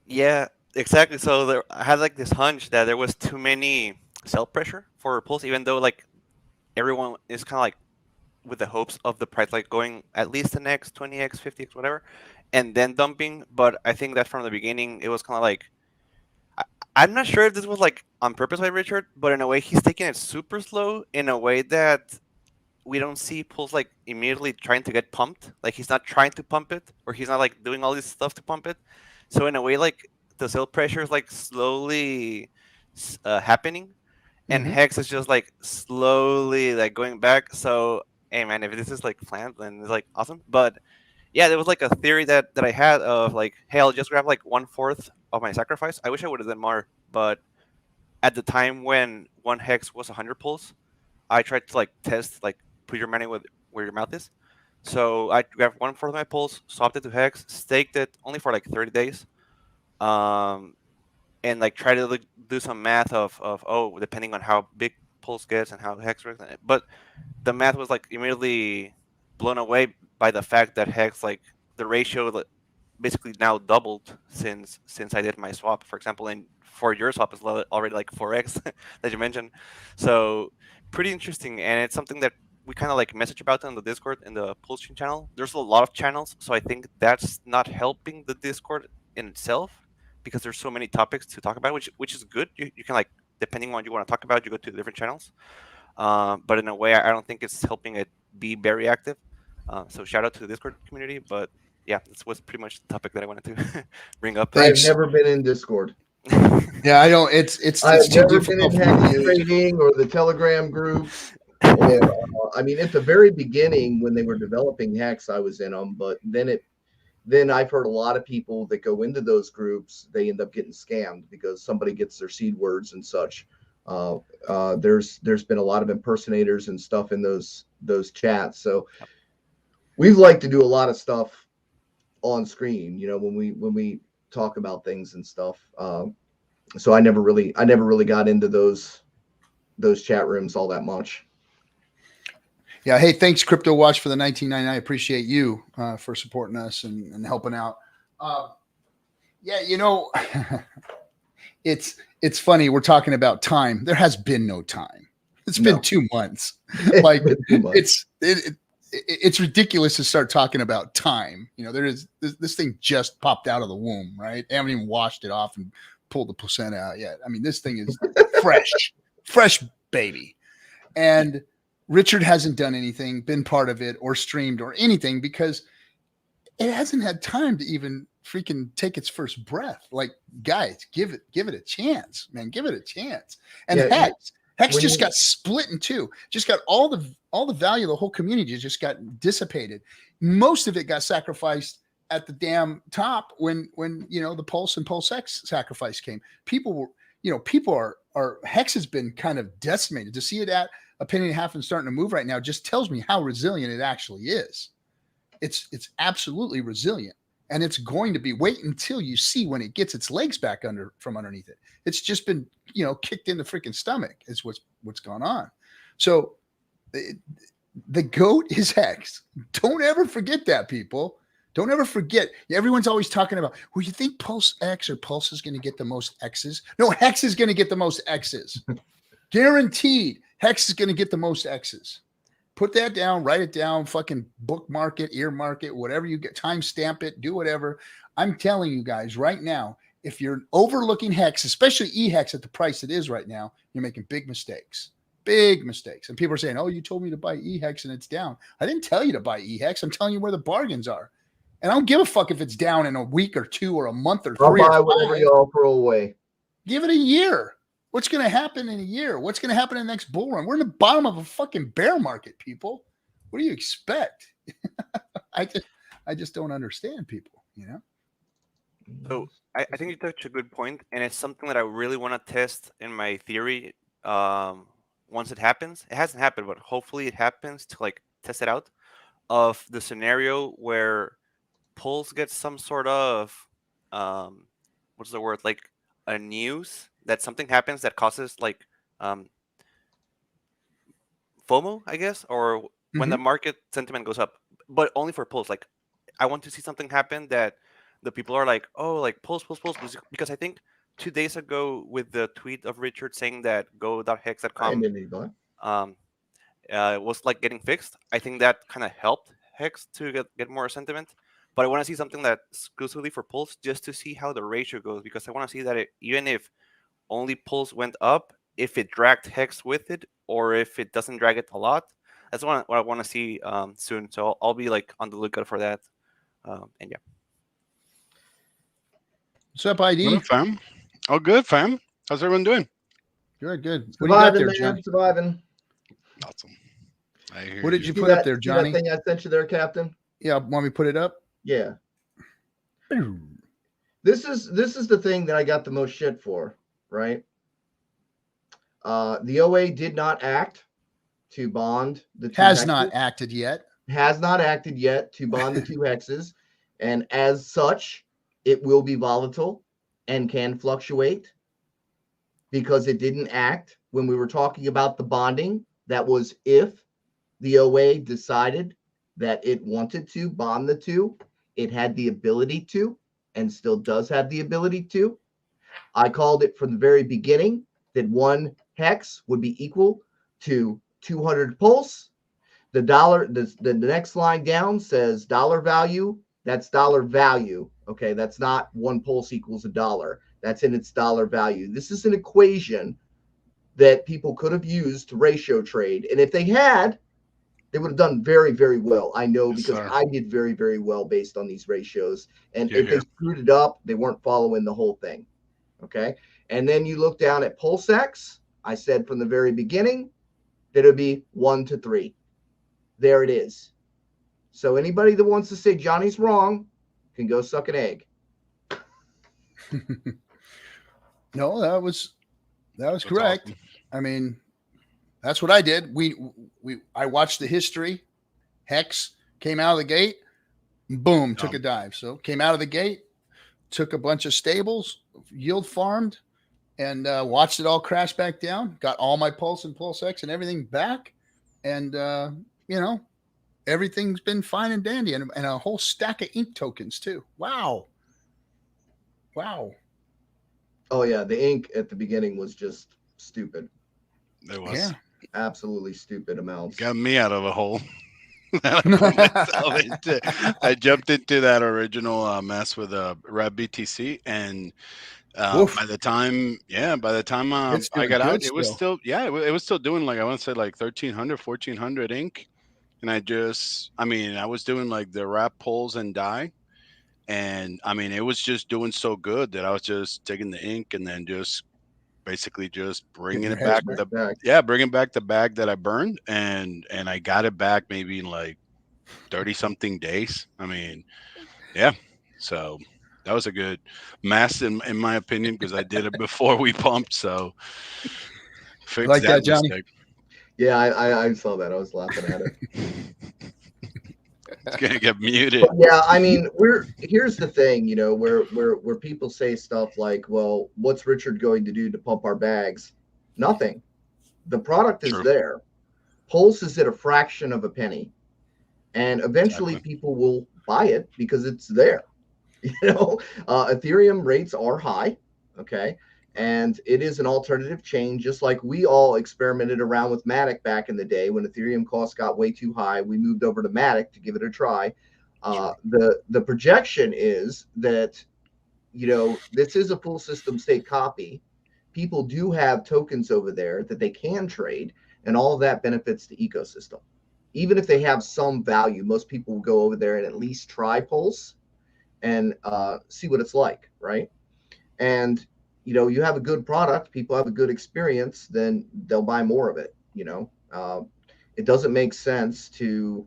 yeah, exactly. So I had this hunch that there was too many sell pressure for Pulse, even though everyone is kind of with the hopes of the price going at least 10x, 20x, 50x, whatever, and then dumping. But I think that from the beginning it was kind of I'm not sure if this was on purpose by Richard, but in a way he's taking it super slow, in a way that we don't see Pulse immediately trying to get pumped. He's not trying to pump it, or he's not doing all this stuff to pump it. So in a way, the sell pressure is slowly happening, and Hex is just slowly going back. So hey man, if this is planned, then it's awesome. But yeah, there was a theory that I had of hey, I'll just grab 1/4 of my sacrifice. I wish I would have done more, but at the time when one Hex was 100 pulse, I tried to test put your money where your mouth is. So I grabbed 1/4 of my pulse, swapped it to Hex, staked it only for 30 days, and try to do some math of depending on how big pulse gets and how Hex works. But the math was immediately blown away by the fact that Hex the ratio basically now doubled since I did my swap, for example, and for your swap is already 4x that you mentioned. So pretty interesting, and it's something that we kind of message about in the Discord, in the PulseChain channel. There's a lot of channels, so I think that's not helping the Discord in itself, because there's so many topics to talk about, which is good. You can depending on what you want to talk about, you go to different channels. But in a way, I don't think it's helping it be very active. So shout out to the Discord community. But yeah, this was pretty much the topic that I wanted to bring up. I've never been in Discord. Yeah, I don't. It's I've too never been in difficult for me Hex to use. trading or the Telegram groups. Or, I mean, at the very beginning when they were developing Hex, I was in them. But then I've heard a lot of people that go into those groups, they end up getting scammed because somebody gets their seed words and such. There's been a lot of impersonators and stuff in those chats. So we've liked to do a lot of stuff on screen, you know, when we talk about things and stuff. So I never really got into those chat rooms all that much. Yeah. Hey, thanks, Crypto Watch, for the 1999. I appreciate you for supporting us and helping out. Yeah, you know, it's funny. We're talking about time. There has been no time. It's been 2 months. Like it's ridiculous to start talking about time. You know, this thing just popped out of the womb, right? They haven't even washed it off and pulled the placenta out yet. I mean, this thing is fresh baby. And Richard hasn't done anything, been part of it, or streamed or anything because it hasn't had time to even freaking take its first breath. Like, guys, give it a chance, man. Give it a chance. And yeah, Hex just got split in two. Just got all the value of the whole community just got dissipated. Most of it got sacrificed at the damn top when you know the Pulse and PulseX sacrifice came. People are Hex has been kind of decimated. To see it at a penny and a half and starting to move right now just tells me how resilient it actually is. It's absolutely resilient, and it's going to be. Wait until you see when it gets its legs back from underneath it. It's just been, you know, kicked in the freaking stomach is what's gone on. So the GOAT is Hex. Don't ever forget that, people. Don't ever forget. Everyone's always talking about, well, you think Pulse X or Pulse is going to get the most X's? No, Hex is going to get the most X's. Guaranteed. Hex is going to get the most X's. Put that down, write it down, fucking bookmark it, earmark it, whatever you get, timestamp it, do whatever. I'm telling you guys right now, if you're overlooking Hex, especially eHex at the price it is right now, you're making big mistakes. Big mistakes. And people are saying, oh, you told me to buy eHex and it's down. I didn't tell you to buy eHex. I'm telling you where the bargains are. And I don't give a fuck if it's down in a week or two or a month or 3 or 5. I'll buy whatever y'all throw away. Give it a year. What's going to happen in a year? What's going to happen in the next bull run? We're in the bottom of a fucking bear market, people. What do you expect? I just don't understand people, you know? So I think you touched a good point, and it's something that I really want to test in my theory once it happens. It hasn't happened, but hopefully it happens to like test it out of the scenario where Pulse gets some sort of what's the word, like a news that something happens that causes like FOMO, I guess, or when the market sentiment goes up, but only for Pulse. Like, I want to see something happen that the people are like, oh, like Pulse, because I think 2 days ago with the tweet of Richard saying that go.hex.com was like getting fixed. I think that kind of helped Hex to get more sentiment. But I want to see something that's exclusively for Pulse just to see how the ratio goes, because I want to see that even if only Pulse went up, if it dragged Hex with it, or if it doesn't drag it a lot. That's what I want to see soon. So I'll be like on the lookout for that. And yeah. What's up, ID? What up, fam? Oh, good, fam. How's everyone doing? Good. What do you got there, Johnny? Surviving. Awesome. What did you put up there, Johnny? That thing I sent you there, Captain? Yeah, want me to put it up? Yeah. This is the thing that I got the most shit for, right? The OA did not act to bond the two Has hexes. not acted yet. Has not acted yet to bond the two hexes. And as such, it will be volatile and can fluctuate because it didn't act when we were talking about the bonding. That was if the OA decided that it wanted to bond the two. It had the ability to, and still does have the ability to. I called it from the very beginning that one hex would be equal to 200 Pulse. The next line down says dollar value. That's dollar value. Okay, that's not one Pulse equals $1. That's in its dollar value. This is an equation that people could have used to ratio trade. And if they had, they would have done very, very well. I know, because I did very, very well based on these ratios. And if they screwed it up, they weren't following the whole thing. Okay. And then you look down at PulseX. I said from the very beginning that it would be 1 to 3. There it is. So anybody that wants to say Johnny's wrong can go suck an egg. No, that was That's correct. awesome. I mean, that's what I did. I watched the history. Hex came out of the gate, boom, took a dive. So came out of the gate, took a bunch of stables, yield farmed, and watched it all crash back down. Got all my Pulse and PulseX and everything back, and everything's been fine and dandy, and a whole stack of ink tokens too. Wow. Oh yeah, the ink at the beginning was just stupid. It was. Yeah. Absolutely stupid amounts. Got me out of a hole. I jumped into that original mess with Rab BTC, and by the time I got out, it was still it was still doing like I want to say like 1,300, 1,400 ink, and I was doing like the wrap pulls and die, and I mean it was just doing so good that I was just taking the ink and then just basically just bringing it back bringing back the bag that I burned, and I got it back maybe in like 30 something days. I mean, yeah. So that was a good mess in my opinion, because I did it before we pumped. So fix like that, Johnny. Mistake. Yeah, I saw that. I was laughing at it. It's gonna get muted. But yeah, I mean, here's the thing, where people say stuff like, well, what's Richard going to do to pump our bags? Nothing. The product is there. Pulse is at a fraction of a penny. And eventually people will buy it because it's there. Ethereum rates are high. Okay. And it is an alternative chain, just like we all experimented around with Matic back in the day when Ethereum costs got way too high. We moved over to Matic to give it a try. The projection is that, this is a full system state copy. People do have tokens over there that they can trade, and all of that benefits the ecosystem. Even if they have some value, most people will go over there and at least try Pulse and see what it's like, right? And you have a good product, people have a good experience, then they'll buy more of it. It doesn't make sense to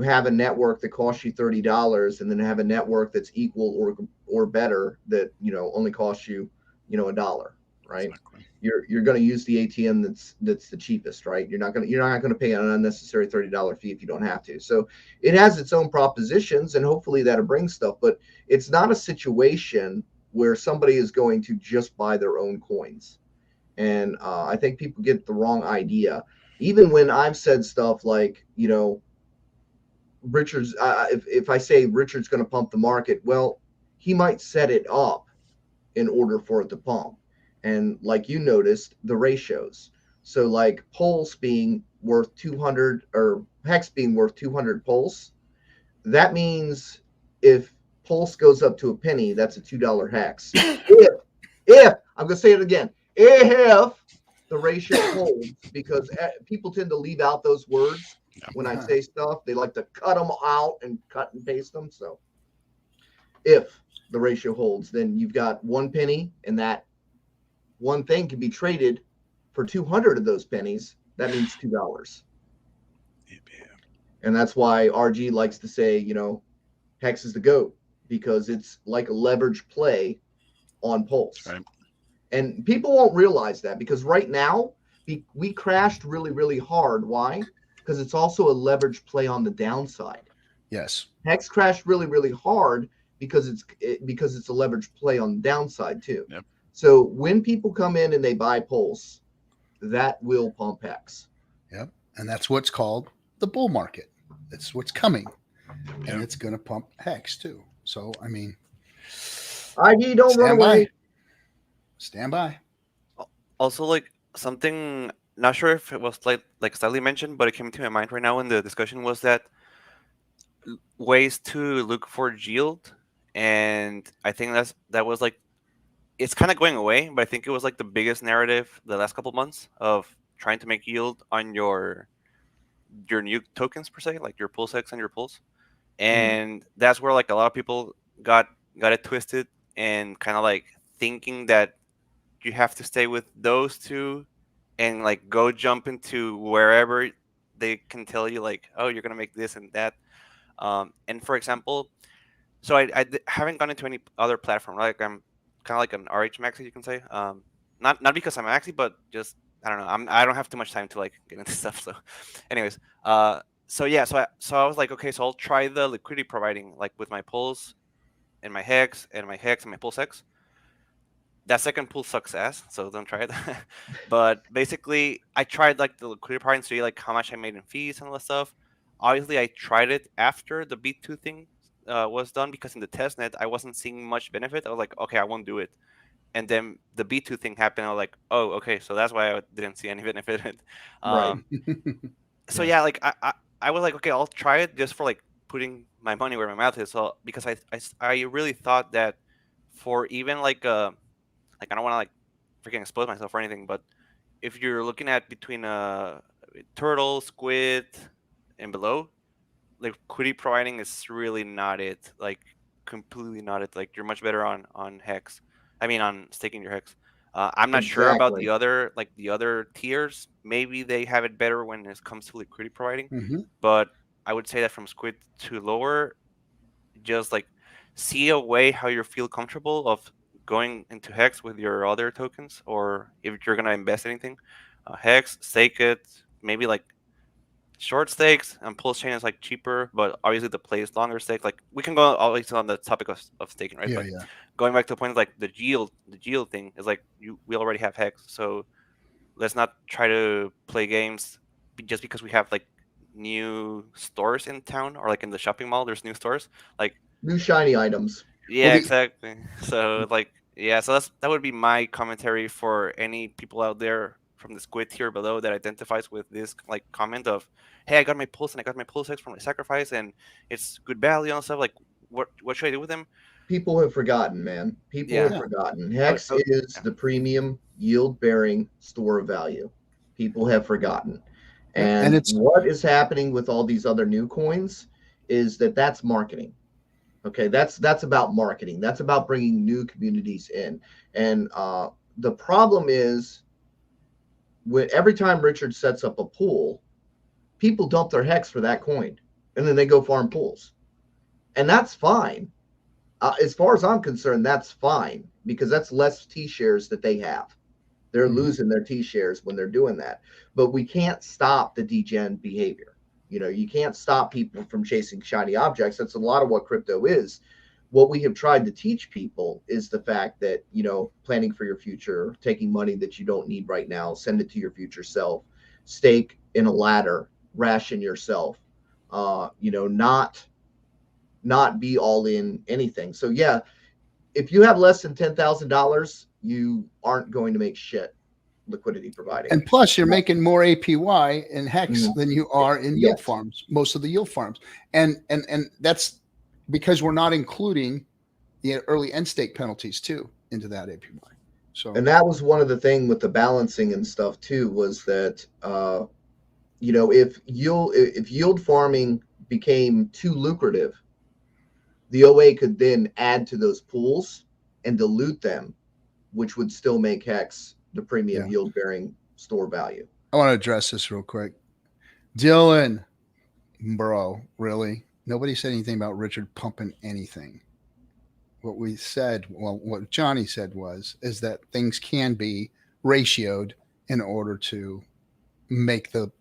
have a network that costs you $30 and then have a network that's equal or better that only costs you $1, right? Exactly. You're going to use the ATM that's the cheapest, right? You're not going to pay an unnecessary $30 fee if you don't have to. So it has its own propositions, and hopefully that'll bring stuff, but it's not a situation where somebody is going to just buy their own coins. And I think people get the wrong idea. Even when I've said stuff like, Richard's, if I say Richard's going to pump the market, well, he might set it up in order for it to pump. And like you noticed, the ratios. So like Pulse being worth 200 or Hex being worth 200 Pulse, that means if Pulse goes up to a penny, that's a $2 Hex. If I'm going to say it again, if the ratio holds, because people tend to leave out those words when I say stuff. They like to cut them out and cut and paste them. So if the ratio holds, then you've got 1 penny, and that one thing can be traded for 200 of those pennies. That means $2. And that's why RG likes to say, Hex is the GOAT, because it's like a leverage play on Pulse. Right. And people won't realize that, because right now we crashed really, really hard. Why? Because it's also a leverage play on the downside. Yes. Hex crashed really, really hard because it's a leverage play on the downside too. Yep. So when people come in and they buy Pulse, that will pump Hex. Yep. And that's what's called the bull market. That's what's coming. Yep. And it's going to pump Hex too. So, I mean, ID, don't run away. Stand by. Also, like something, not sure if it was like slightly mentioned, but it came to my mind right now in the discussion, was that ways to look for yield. And I think that was like, it's kind of going away, but I think it was like the biggest narrative the last couple of months of trying to make yield on your new tokens per se, like your PulseX and your Pulse. And that's where like a lot of people got it twisted and kind of like thinking that you have to stay with those two and like go jump into wherever they can tell you like, oh, you're gonna make this and that. And for example, so haven't gone into any other platform. Like I'm kind of like an RH maxi, you can say. Not because I'm maxi, but just I don't know. I don't have too much time to like get into stuff. So, anyways, so yeah, so I was like, okay, so I'll try the liquidity providing like with my Pulse and my Hex and my PulseX. That second pool sucks ass, so don't try it. But basically, I tried like the liquidity providing to see like how much I made in fees and all that stuff. Obviously, I tried it after the B2 thing was done because in the testnet I wasn't seeing much benefit. I was like, okay, I won't do it. And then the B2 thing happened. I was like, oh, okay, so that's why I didn't see any benefit. Right. So yeah, like I was like, okay, I'll try it just for like putting my money where my mouth is. So because I really thought that for even like I don't want to like freaking expose myself or anything, but if you're looking at between turtle, squid, and below, like liquidity providing is really not it. Like completely not it. Like you're much better on Hex. I mean on staking your Hex. I'm not sure about the other tiers. Maybe they have it better when it comes to liquidity providing. But I would say that from squid to lower, just like see a way how you feel comfortable of going into Hex with your other tokens, or if you're gonna invest anything, Hex, stake it, maybe like short stakes, and PulseChain is like cheaper, but obviously the play is longer stake. Like we can go always on the topic of staking, right? Yeah, but going back to the point, like the yield thing is like we already have Hex, so let's not try to play games just because we have like new stores in town or like in the shopping mall. There's new stores, like new shiny items. Yeah, exactly. So like, yeah, so that would be my commentary for any people out there from the squid tier below that identifies with this like comment of, hey, I got my Pulse and I got my PulseX from my sacrifice and it's good value and stuff. Like, what should I do with them? People have forgotten, man. People have forgotten. Hex is the premium yield-bearing store of value. People have forgotten. And it's what is happening with all these other new coins is that's marketing. Okay, that's about marketing. That's about bringing new communities in. And the problem is, every time Richard sets up a pool, people dump their Hex for that coin, and then they go farm pools, and that's fine. As far as I'm concerned, that's fine because that's less T shares that they have. They're losing their T shares when they're doing that. But we can't stop the degen behavior. You know, you can't stop people from chasing shiny objects. That's a lot of what crypto is. What we have tried to teach people is the fact that, you know, planning for your future, taking money that you don't need right now, send it to your future self, stake in a ladder, ration yourself, you know, not be all in anything. So yeah, if you have less than $10,000, you aren't going to make shit liquidity providing. And plus you're making more APY in Hex than you are in yield farms, most of the yield farms. And that's because we're not including the early end stake penalties too into that APY. So, and that was one of the things with the balancing and stuff too, was that, you know, if yield farming became too lucrative, the OA could then add to those pools and dilute them, which would still make Hex the premium yield-bearing store value. I want to address this real quick. Dylan, bro, really? Nobody said anything about Richard pumping anything. What we said, well, what Johnny said is that things can be ratioed in order to make the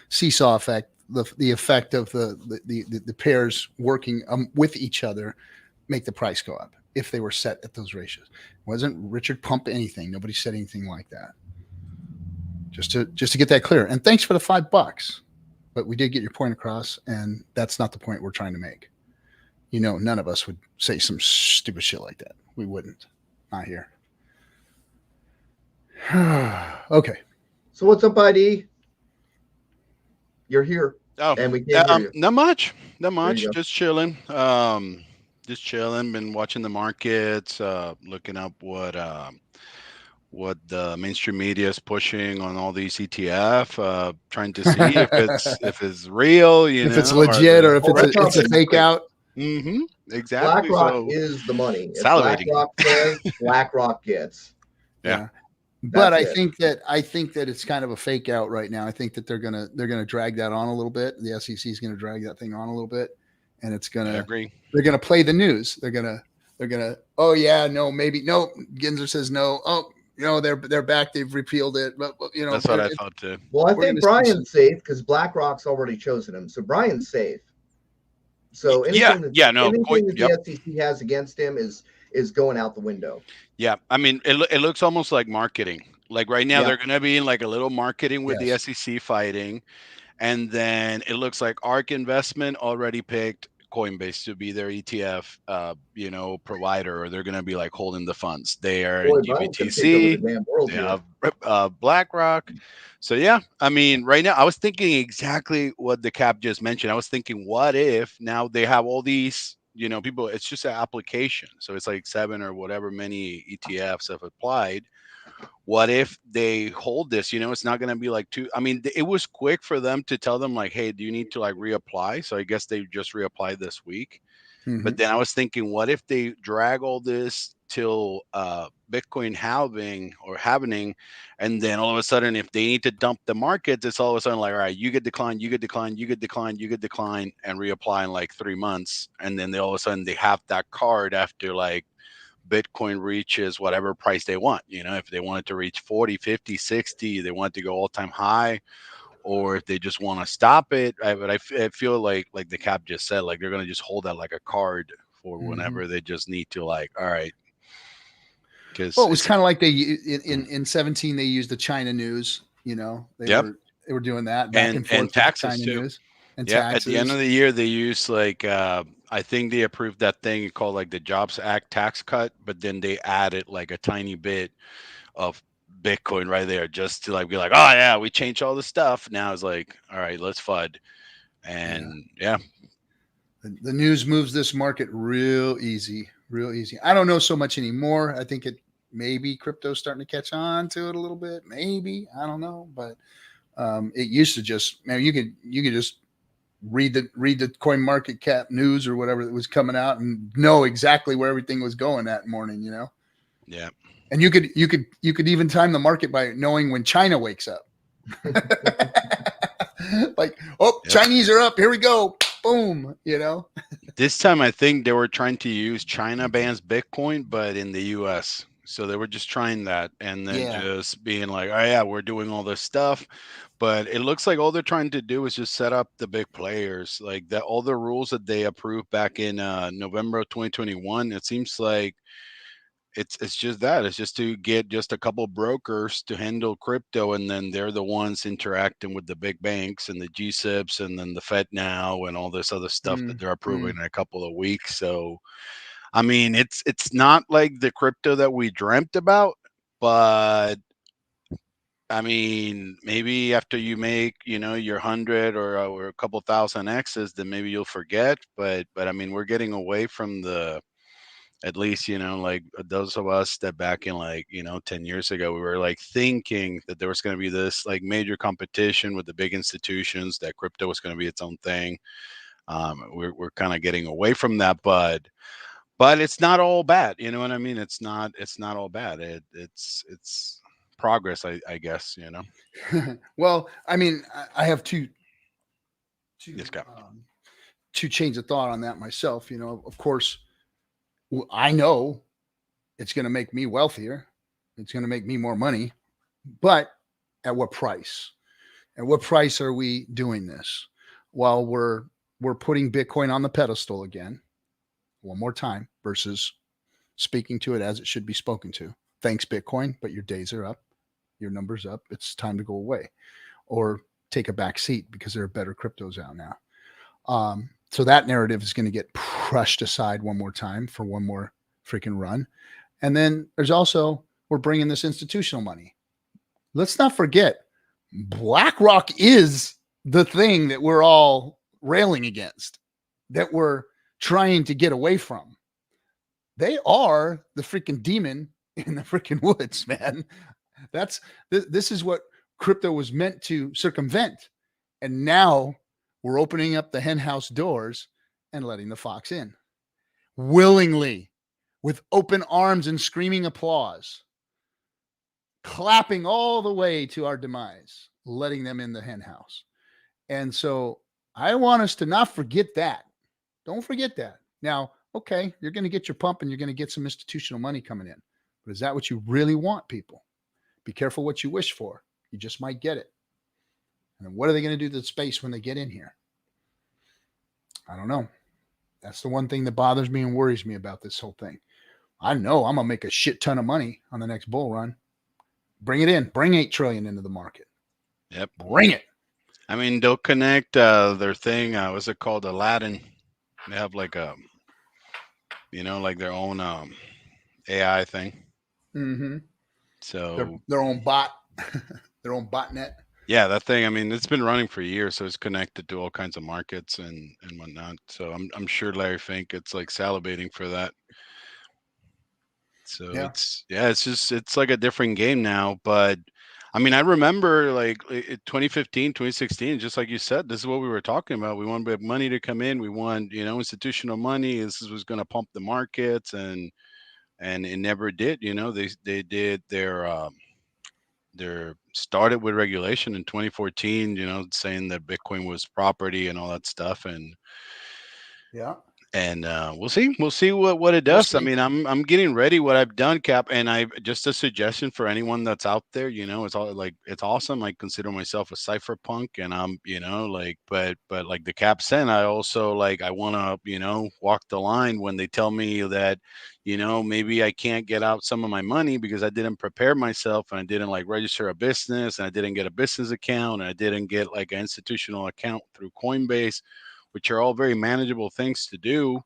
seesaw effect, the effect of the pairs working with each other, make the price go up if they were set at those ratios. Wasn't Richard pump anything? Nobody said anything like that. Just to get that clear. And thanks for the $5, but we did get your point across, and that's not the point we're trying to make. You know, none of us would say some stupid shit like that. We wouldn't. Not here. Okay. So what's up, ID? You're here. Oh, and we can't hear you. Not much. Just chilling. Been watching the markets, looking up what the mainstream media is pushing on all these ETF, trying to see if it's real, if it's legit or if it's a fake out. Mm-hmm. exactly. BlackRock So is the money. If salivating. BlackRock says, BlackRock gets. Yeah. But That's I think that it's kind of a fake out right now. I think that they're gonna drag that on a little bit. The SEC is gonna drag that thing on a little bit, and it's I gonna. agree. They're gonna play the news. They're gonna. Oh yeah, no, maybe no. Ginzer says no. Oh, they're back. They've repealed it. But That's what I thought too. Well, I We're think gonna see Brian's safe because BlackRock's already chosen him. So Brian's safe. So Yeah, anything that yep. the SEC has against him is going out the window. Yeah, I mean, it looks almost like marketing. Like right now, they're going to be in like a little marketing with the SEC fighting, and then it looks like ARK Investment already picked Coinbase to be their ETF, provider, or they're going to be like holding the funds. They are in GBTC. They have BlackRock. So yeah, I mean, right now I was thinking exactly what the cap just mentioned. I was thinking, what if now they have all these, people? It's just an application, so it's like 7 or whatever many ETFs have applied. What if they hold this? It's not going to be like two. I mean, it was quick for them to tell them like, hey, do you need to like reapply? So I guess they just reapplied this week. Mm-hmm. But then I was thinking, what if they drag all this till Bitcoin halving or happening, and then all of a sudden, if they need to dump the markets, it's all of a sudden like, all right, you get decline, you get decline, you get decline, you get decline, and reapply in like 3 months, and then all of a sudden they have that card after like Bitcoin reaches whatever price they want. If they wanted to reach 40, 50, 60, they want to go all-time high, or if they just want to stop it. I feel like the cap just said, like they're going to just hold that like a card for whenever they just need to, like, all right. Because it was kind of like they in 17 they used the China news. They were doing that back and forth and taxes China too. News and taxes. At the end of the year, they use like I think they approved that thing called like the Jobs Act tax cut, but then they added like a tiny bit of Bitcoin right there just to like be like, oh yeah, we changed all the stuff. Now it's like, all right, let's FUD. And the news moves this market real easy. I don't know so much anymore. I think maybe crypto's starting to catch on to it a little bit. Maybe, I don't know, but it used to just, you could just read the coin market cap news or whatever that was coming out and know exactly where everything was going that morning, Yeah. And you could even time the market by knowing when China wakes up. Like, Chinese are up, here we go, boom. This time I think they were trying to use China bans Bitcoin, but in the US. So they were just trying that, and then just being like, oh yeah, we're doing all this stuff. But it looks like all they're trying to do is just set up the big players, like that. All the rules that they approved back in November of 2021. It seems like it's just that. It's just to get just a couple brokers to handle crypto, and then they're the ones interacting with the big banks and the GSIPs and then the Fed now and all this other stuff that they're approving in a couple of weeks. So I mean, it's not like the crypto that we dreamt about, but I mean, maybe after you make, your 100 or a couple thousand X's, then maybe you'll forget. But I mean, we're getting away from at least, like those of us that back in like, 10 years ago, we were like thinking that there was going to be this like major competition with the big institutions, that crypto was going to be its own thing. We're kind of getting away from that, but it's not all bad. You know what I mean? It's not all bad. It's progress, I guess, Well, I mean, I have two chains of thought on that myself. Of course, I know it's going to make me wealthier. It's going to make me more money, but at what price? At what price are we doing this? While we're putting Bitcoin on the pedestal again, one more time, versus speaking to it as it should be spoken to. Thanks, Bitcoin, but your days are up. Your number's up. It's time to go away, or take a back seat because there are better cryptos out now. So that narrative is going to get crushed aside one more time for one more freaking run. And then there's also, we're bringing this institutional money. Let's not forget, BlackRock is the thing that we're all railing against, that we're trying to get away from. They are the freaking demon in the freaking woods, man. This is what crypto was meant to circumvent. And now we're opening up the hen house doors and letting the fox in. willingly, with open arms and screaming applause, clapping all the way to our demise, letting them in the hen house. And so I want us to not forget that. Don't forget that. Now, okay, you're going to get your pump and you're going to get some institutional money coming in. But is that what you really want, people? Be careful what you wish for. You just might get it. And then what are they going to do to the space when they get in here? I don't know. That's the one thing that bothers me and worries me about this whole thing. I know I'm going to make a shit ton of money on the next bull run. Bring it in. Bring 8 trillion into the market. Yep. Bring it. I mean, they'll connect their thing. What's it called? Aladdin. They have like a, like their own AI thing. Mm-hmm. So their own bot, their own botnet. Yeah, that thing. I mean, it's been running for years, so it's connected to all kinds of markets and whatnot. So I'm sure Larry Fink it's like salivating for that. So Yeah. it's like a different game now. But I mean, I remember like 2015, 2016, just like you said, this is what we were talking about. We wanted money to come in. We want, institutional money. This was going to pump the markets, and it never did. They did their started with regulation in 2014, saying that Bitcoin was property and all that stuff. And we'll see what it does. I mean, I'm getting ready what I've done, Cap, and I just a suggestion for anyone that's out there, it's all like, it's awesome. I consider myself a cypherpunk, and I'm, but like the Cap said, I also like, I want to, walk the line when they tell me that, maybe I can't get out some of my money because I didn't prepare myself, and I didn't like register a business, and I didn't get a business account, and I didn't get like an institutional account through Coinbase, which are all very manageable things to do.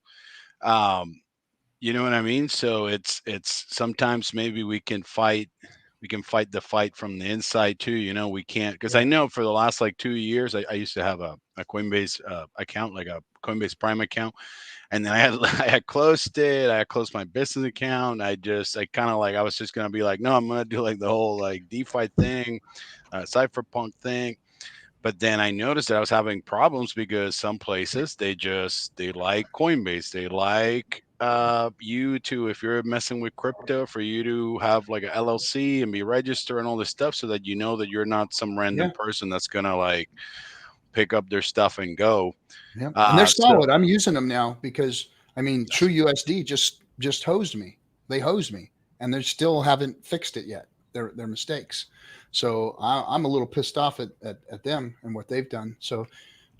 You know what I mean? So it's sometimes maybe we can fight the fight from the inside too. We can't, because I know for the last like 2 years, I used to have a Coinbase account, like a Coinbase Prime account. And then I had closed it. I had closed my business account. I kind of like, I was just going to be like, no, I'm going to do like the whole like DeFi thing, cypherpunk thing. But then I noticed that I was having problems because some places they like Coinbase. They like you to, if you're messing with crypto, for you to have like a LLC and be registered and all this stuff, so that that you're not some random person that's gonna like pick up their stuff and go. Yeah, and they're solid. I'm using them now because I mean, True USD just hosed me. They hosed me, and they still haven't fixed it yet. Their mistakes. So I'm a little pissed off at them and what they've done. So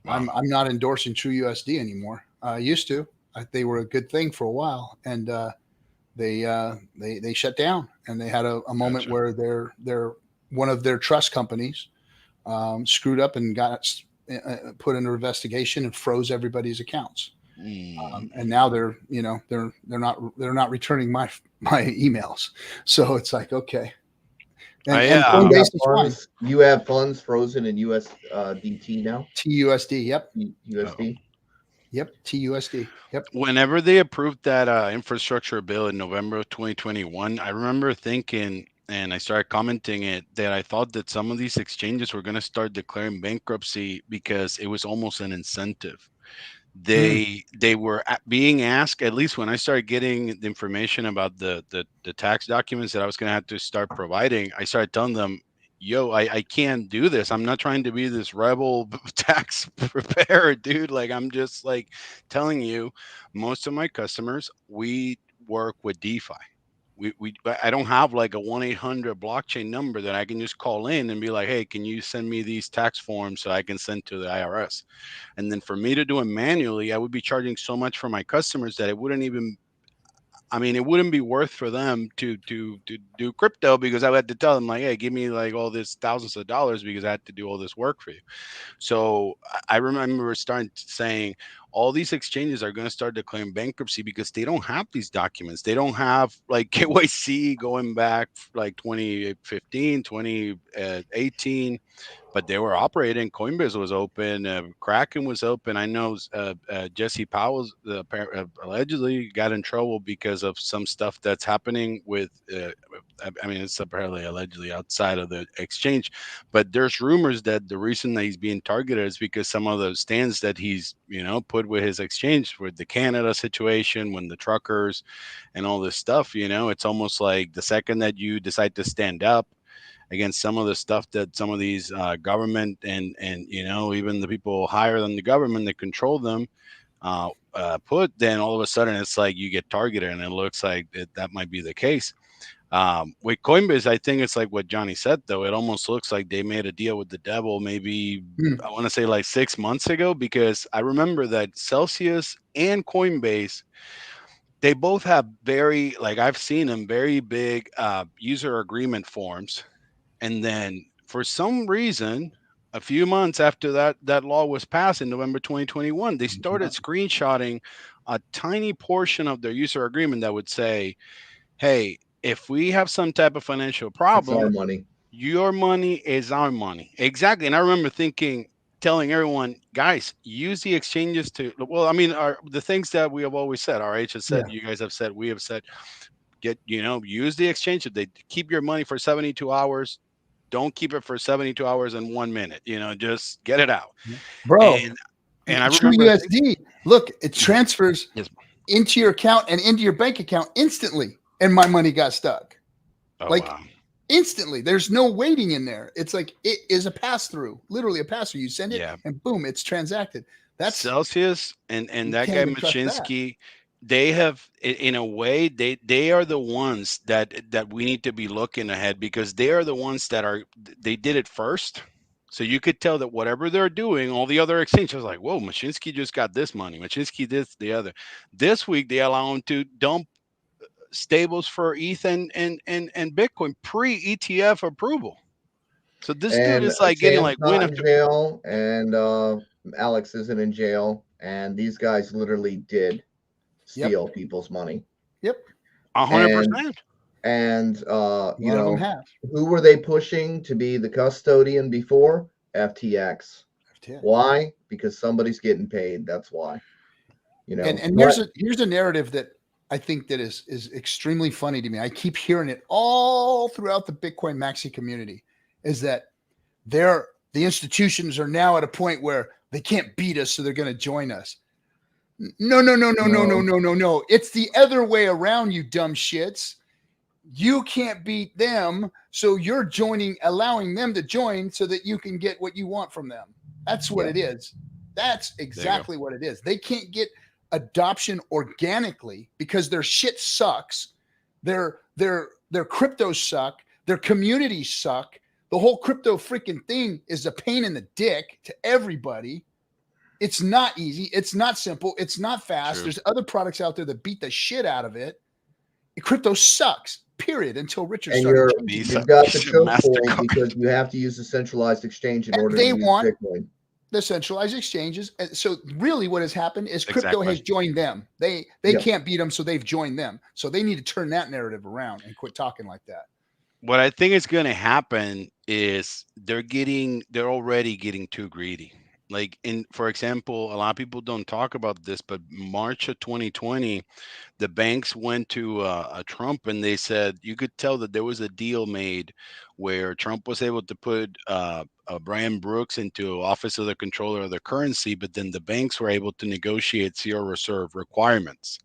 I'm not endorsing True USD anymore. I used to. They were a good thing for a while, and they shut down. And they had a moment where their one of their trust companies screwed up and got put under investigation and froze everybody's accounts. And now they're not returning my emails. So it's like, okay. And Coinbase is fine. You have funds frozen in USDT now? TUSD, yep. USD? Yep, TUSD. Yep. Whenever they approved that infrastructure bill in November of 2021, I remember thinking, and I started commenting it, that I thought that some of these exchanges were going to start declaring bankruptcy because it was almost an incentive. They were being asked, at least when I started getting the information about the tax documents that I was going to have to start providing, I started telling them, yo, I can't do this. I'm not trying to be this rebel tax preparer, dude. Like, I'm just like telling you, most of my customers, we work with DeFi. I don't have like a 1-800 blockchain number that I can just call in and be like, hey, can you send me these tax forms so I can send to the IRS? And then for me to do it manually, I would be charging so much for my customers that it wouldn't be worth for them to do crypto, because I had to tell them like, hey, give me like all this thousands of dollars because I had to do all this work for you. So I remember starting saying all these exchanges are going to start declaring bankruptcy because they don't have these documents. They don't have like KYC going back like 2015, 2018. But they were operating. Coinbase was open. Kraken was open. I know Jesse Powell allegedly got in trouble because of some stuff that's happening with I mean, it's apparently allegedly outside of the exchange, but there's rumors that the reason that he's being targeted is because some of those stands that he's, put with his exchange, with the Canada situation, when the truckers and all this stuff, it's almost like the second that you decide to stand up against some of the stuff that some of these government and even the people higher than the government that control them put, then all of a sudden it's like you get targeted, and it looks like that might be the case. With Coinbase, I think it's like what Johnny said, though. It almost looks like they made a deal with the devil maybe, I want to say like 6 months ago, because I remember that Celsius and Coinbase, they both have very, like I've seen them, very big user agreement forms. And then for some reason, a few months after that law was passed in November 2021, they started screenshotting a tiny portion of their user agreement that would say, hey, if we have some type of financial problem, it's our money. Your money is our money. Exactly. And I remember telling everyone, guys, use the exchanges to, well, I mean, the things that we have always said, RH has said, you guys have said, we have said, use the exchange. If they keep your money for 72 hours, don't keep it for 72 hours and 1 minute, just get it out. Bro. And I True remember USD, look, it transfers into your account and into your bank account instantly. And my money got stuck. Instantly. There's no waiting in there. It's like it is a pass-through, literally a pass-through. You send it and boom, it's transacted. That's Celsius and that guy Machinsky. They have, in a way, they are the ones that we need to be looking ahead, because they are the ones they did it first. So you could tell that whatever they're doing, all the other exchanges like, whoa, Machinsky just got this money. Machinsky this, the other. This week they allow them to dump stables for ETH and Bitcoin pre-ETF approval. So this dude is like getting like not in jail, and Alex isn't in jail, and these guys literally did steal people's money. 100%. And who were they pushing to be the custodian before? FTX. Why? Because somebody's getting paid. That's why. And here's a narrative that I think that is extremely funny to me. I keep hearing it all throughout the Bitcoin maxi community, is that the institutions are now at a point where they can't beat us, so they're going to join us. No. It's the other way around, you dumb shits. You can't beat them, so you're allowing them to join so that you can get what you want from them. That's what it is. That's exactly what it is. They can't get adoption organically because their shit sucks. Their cryptos suck. Their communities suck. The whole crypto freaking thing is a pain in the dick to everybody. It's not easy. It's not simple. It's not fast. There's other products out there that beat the shit out of it. Crypto sucks, period, until Richard started. You've got the choke point because you have to use a centralized exchange in order to use Bitcoin. The centralized exchanges. So really what has happened is crypto has joined them. They can't beat them, so they've joined them. So they need to turn that narrative around and quit talking like that. What I think is going to happen is they're already getting too greedy. Like for example, a lot of people don't talk about this, but March of 2020, the banks went to Trump and they said, you could tell that there was a deal made where Trump was able to put Brian Brooks into office of the controller of the currency, but then the banks were able to negotiate zero reserve requirements.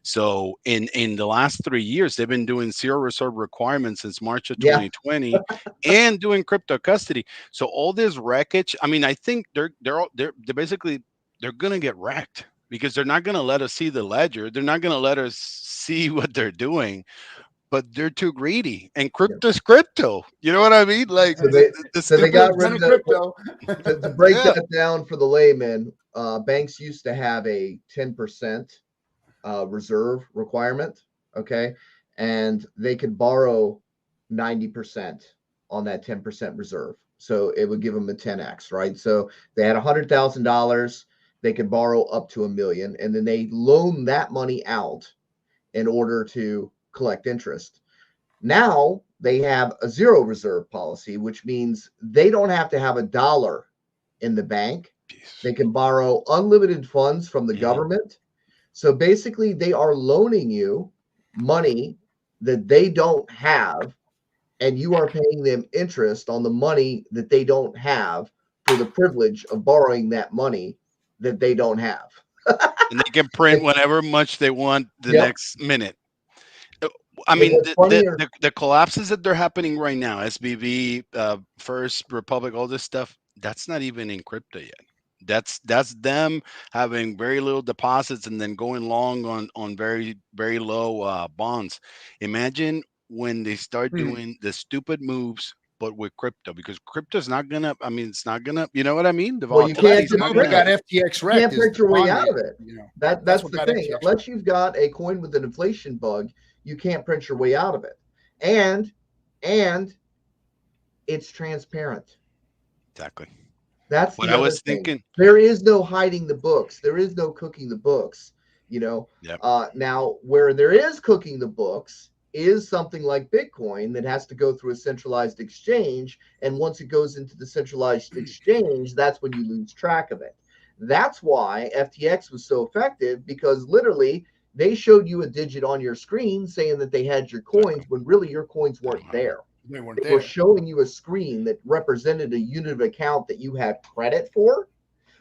So in the last 3 years, they've been doing zero reserve requirements since March of 2020 and doing crypto custody. So all this wreckage, I mean, I think they're basically, they're going to get wrecked because they're not going to let us see the ledger. They're not going to let us see what they're doing. But they're too greedy, and crypto's crypto. You know what I mean? Like, so they got rid of crypto. To break that down for the layman, banks used to have a 10% reserve requirement, okay, and they could borrow 90% on that 10% reserve. So it would give them a 10x, right? So they had $100,000, they could borrow up to $1 million, and then they loan that money out in order to collect interest. Now they have a zero reserve policy, which means they don't have to have $1 in the bank. They can borrow unlimited funds from the government. So basically they are loaning you money that they don't have, and you are paying them interest on the money that they don't have for the privilege of borrowing that money that they don't have. And they can print whatever much they want the Yep. next minute. I mean, the collapses that they're happening right now, SBV, First Republic, all this stuff, that's not even in crypto yet. That's them having very little deposits and then going long on very, very low bonds. Imagine when they start doing the stupid moves, but with crypto, because crypto's not gonna. I mean, it's not gonna. You know what I mean? The Well, you can't just got FTX wrecked. You can't print your way out of it. You know, that's the thing. Unless you've got a coin with an inflation bug, you can't print your way out of it. And it's transparent. Exactly. That's what I was thinking. There is no hiding the books. There is no cooking the books. You know. Yep. Now, where there is cooking the books is something like Bitcoin that has to go through a centralized exchange. And once it goes into the centralized exchange, that's when you lose track of it. That's why FTX was so effective, because literally they showed you a digit on your screen saying that they had your coins when really your coins weren't there. They were showing you a screen that represented a unit of account that you had credit for,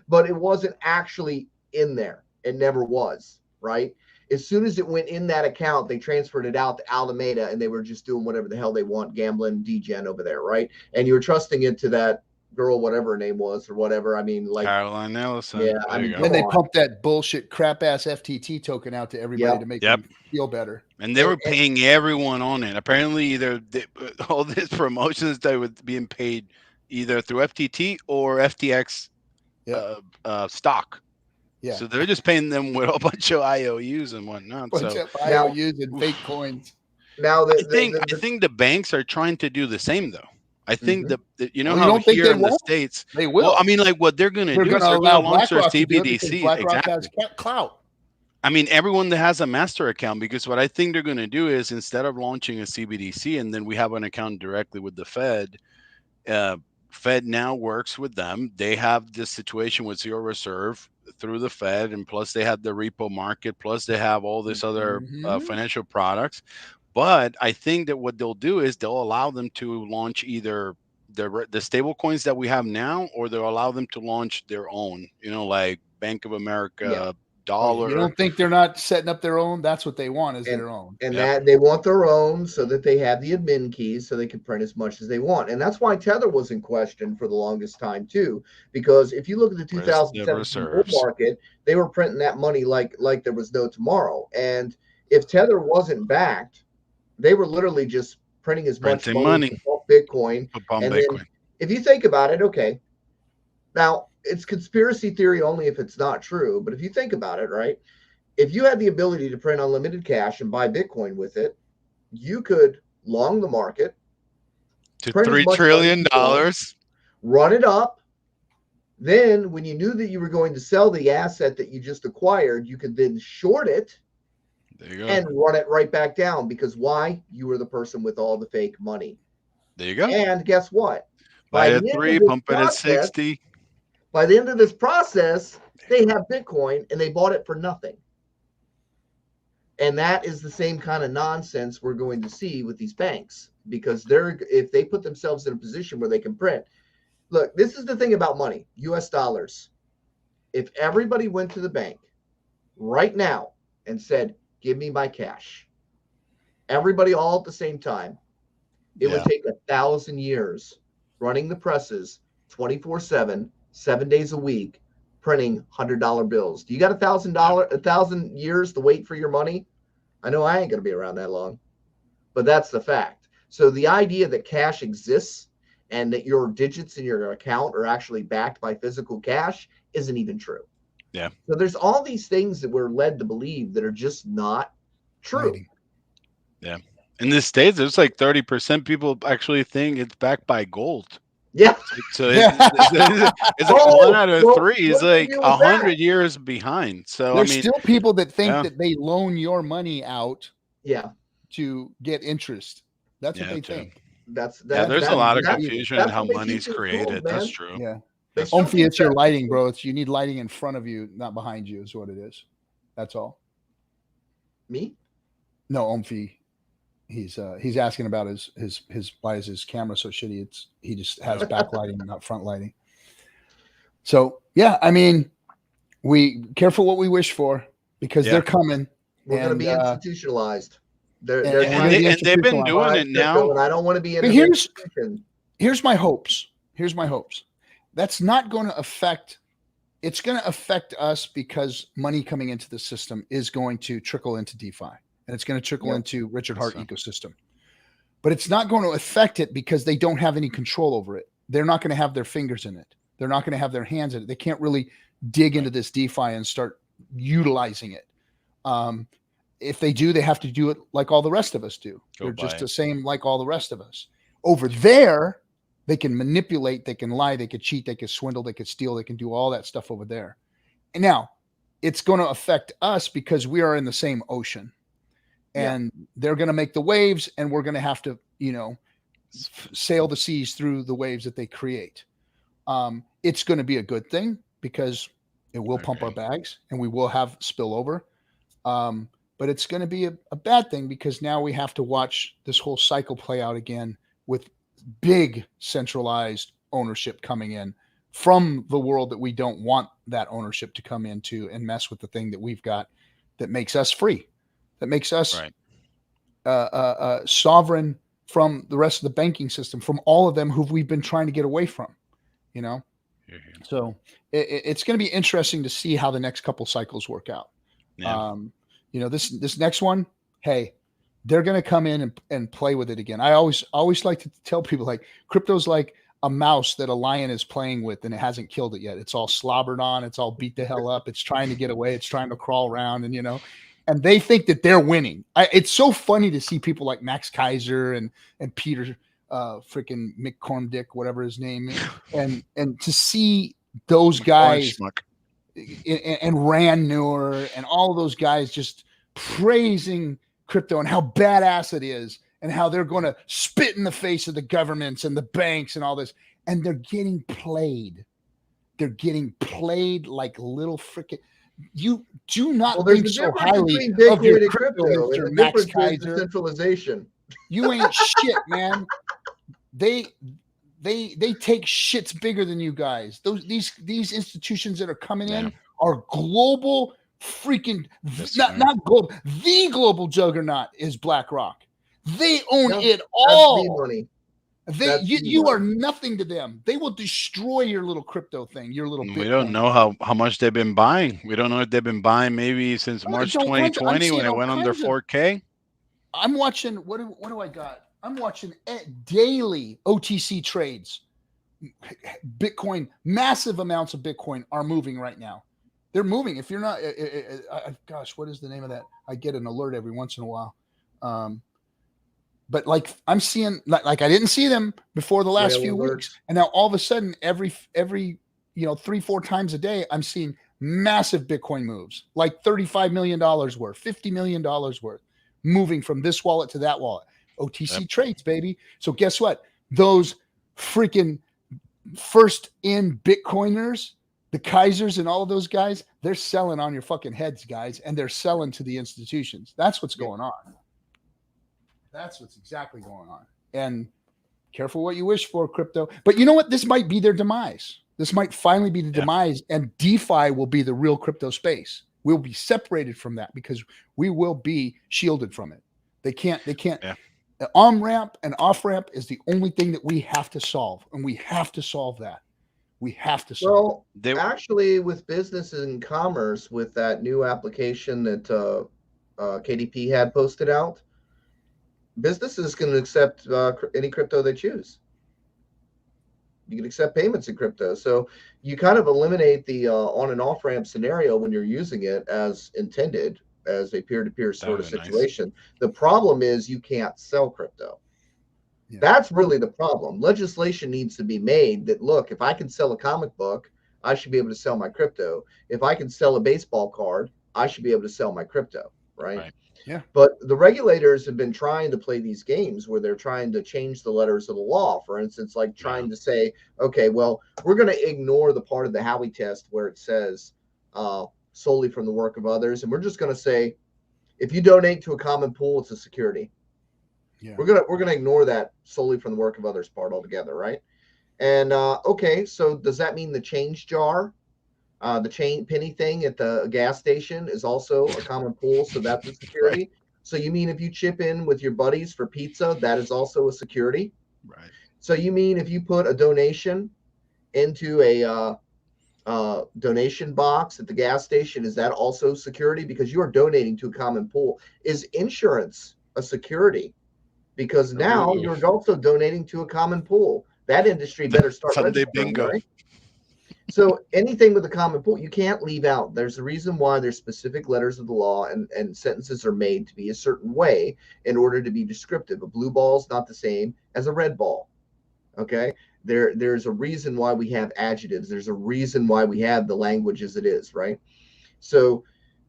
but it wasn't actually in there. It never was, right? As soon as it went in that account, they transferred it out to Alameda, and they were just doing whatever the hell they want, gambling, degen over there, right? And you were trusting it to that girl, whatever her name was or whatever. I mean, like Caroline Ellison. Yeah, I mean, then they pumped that bullshit crap ass FTT token out to everybody to make them feel better. And they were paying everyone on it. Apparently, either all these promotions that were being paid either through FTT or FTX stock. Yeah. So they're just paying them with a bunch of IOUs and whatnot. IOUs and fake coins. Now, I think the banks are trying to do the same, though. I think that you know how here in the States they will. Well, I mean, like what they're going to do is they're going to launch their CBDC. Exactly. Has clout. I mean, everyone that has a master account, because what I think they're going to do is instead of launching a CBDC and then we have an account directly with the Fed, Fed now works with them. They have this situation with zero reserve through the Fed, and plus they have the repo market, plus they have all this other financial products. But I think that what they'll do is they'll allow them to launch either the stable coins that we have now, or they'll allow them to launch their own, you know, like Bank of America, dollar. You don't think they're not setting up their own? That's what they want is their own. And that they want their own so that they have the admin keys so they can print as much as they want. And that's why Tether was in question for the longest time too. Because if you look at the 2017 bull market, they were printing that money like there was no tomorrow. And if Tether wasn't backed, they were literally just printing as much money to Bitcoin. And then if you think about it, okay, now it's conspiracy theory only if it's not true. But if you think about it, right, if you had the ability to print unlimited cash and buy Bitcoin with it, you could long the market to $3 trillion, run it up. Then when you knew that you were going to sell the asset that you just acquired, you could then short it. There you go. And run it right back down, because why? You were the person with all the fake money. There you go. And guess what? Buy at 3, pump it at 60. By the end of this process, they have Bitcoin and they bought it for nothing. And that is the same kind of nonsense we're going to see with these banks, because if they put themselves in a position where they can print. Look, this is the thing about money, US dollars. If everybody went to the bank right now and said, give me my cash, everybody all at the same time, it would take 1,000 years running the presses 24/7, 7 days a week, printing $100 bills. Do you got $1,000 years to wait for your money? I know I ain't going to be around that long, but that's the fact. So the idea that cash exists and that your digits in your account are actually backed by physical cash isn't even true. Yeah. So there's all these things that we're led to believe that are just not true. Yeah. In the States, there's like 30% people actually think it's backed by gold. Yeah. So it's like 1 out of 3 is like 100 years behind. So there's still people that think that they loan your money out. Yeah. To get interest. That's what they think. There's a lot of confusion in how money's created. That's true. Yeah. Omfi, it's your lighting, bro. You need lighting in front of you, not behind you, is what it is. That's all. Me? No, Omfi. He's asking about his why is his camera so shitty? He just has backlighting, not front lighting. So yeah, I mean, we careful what we wish for because they're coming. We're going to be institutionalized. They've been doing it now, and I don't want to be in an institution. Here's my hopes. Here's my hopes. That's not going to affect. It's going to affect us because money coming into the system is going to trickle into DeFi, and it's going to trickle into Richard Hart ecosystem. But it's not going to affect it because they don't have any control over it. They're not going to have their fingers in it. They're not going to have their hands in it. They can't really dig into this DeFi and start utilizing it. If they do, they have to do it like all the rest of us do. They're just the same like all the rest of us. Over there, they can manipulate, they can lie, they can cheat, they can swindle, they can steal, they can do all that stuff over there. And now it's going to affect us because we are in the same ocean. And they're going to make the waves, and we're going to have to, sail the seas through the waves that they create. It's going to be a good thing because it will pump our bags and we will have spillover. But it's going to be a bad thing because now we have to watch this whole cycle play out again with big centralized ownership coming in from the world that we don't want that ownership to come into and mess with the thing that we've got that makes us free, that makes us sovereign from the rest of the banking system, from all of them who we've been trying to get away from, So it's going to be interesting to see how the next couple cycles work out. Yeah. This next one, hey, they're going to come in and play with it again. I always like to tell people, like, crypto's like a mouse that a lion is playing with and it hasn't killed it yet. It's all slobbered on. It's all beat the hell up. It's trying to get away. It's trying to crawl around and they think that they're winning. It's so funny to see people like Max Kaiser and Peter freaking McCormick, whatever his name is, and to see those guys and Rand Newer and all of those guys just praising crypto and how badass it is and how they're going to spit in the face of the governments and the banks and all this. And they're getting played. They're getting played like little freaking. You do not think so highly of your crypto, Mr. Max Kaiser. Centralization. You ain't shit, man. They take shits bigger than you guys. These institutions that are coming in are global freaking not global. The global juggernaut is BlackRock. They own it all. You are nothing to them. They will destroy your little crypto thing, your little Bitcoin. We don't know how much they've been buying. We don't know if they've been buying maybe since March 2020 when it went under 4K. I'm watching what do I got? I'm watching daily OTC trades. Bitcoin, massive amounts of Bitcoin are moving right now. They're moving. If you're not, gosh, what is the name of that? I get an alert every once in a while. But like I'm seeing, like I didn't see them before the last few weeks, and now all of a sudden, every 3-4 times a day, I'm seeing massive Bitcoin moves, like $35 million worth, $50 million worth, moving from this wallet to that wallet. OTC trades, baby. So guess what? Those freaking first in Bitcoiners, the Kaisers and all of those guys, they're selling on your fucking heads, guys, and they're selling to the institutions. That's what's going on. That's what's exactly going on. And careful what you wish for, crypto. But you know what? This might be their demise. This might finally be the demise, and DeFi will be the real crypto space. We'll be separated from that because we will be shielded from it. They can't. Yeah. The on-ramp and off-ramp is the only thing that we have to solve, and we have to solve that. We have to solve it. Well, actually, with business and commerce, with that new application that KDP had posted out, businesses can accept any crypto they choose. You can accept payments in crypto. So you kind of eliminate the on and off ramp scenario when you're using it as intended, as a peer-to-peer sort of situation. Nice. The problem is you can't sell crypto. Yeah. That's really the problem. Legislation needs to be made that, look, if I can sell a comic book, I should be able to sell my crypto. If I can sell a baseball card, I should be able to sell my crypto, right? Yeah. But the regulators have been trying to play these games where they're trying to change the letters of the law. For instance, like trying to say, okay, well, we're going to ignore the part of the Howey test where it says solely from the work of others. And we're just going to say, if you donate to a common pool, it's a security. Yeah. We're gonna ignore that solely from the work of others part altogether, right? And okay, so does that mean the change jar, the penny thing at the gas station is also a common pool? So that's a security. Right. So you mean if you chip in with your buddies for pizza, that is also a security? Right. So you mean if you put a donation into a donation box at the gas station, is that also security? Because you are donating to a common pool. Is insurance a security? Because now Ooh. you're also donating to a common pool. That industry better start Sunday registering, bingo. right? So anything with a common pool, you can't leave out. There's a reason why there's specific letters of the law and sentences are made to be a certain way in order to be descriptive. A blue ball is not the same as a red ball. Okay. There's a reason why we have adjectives. There's a reason why we have the language as it is, right? So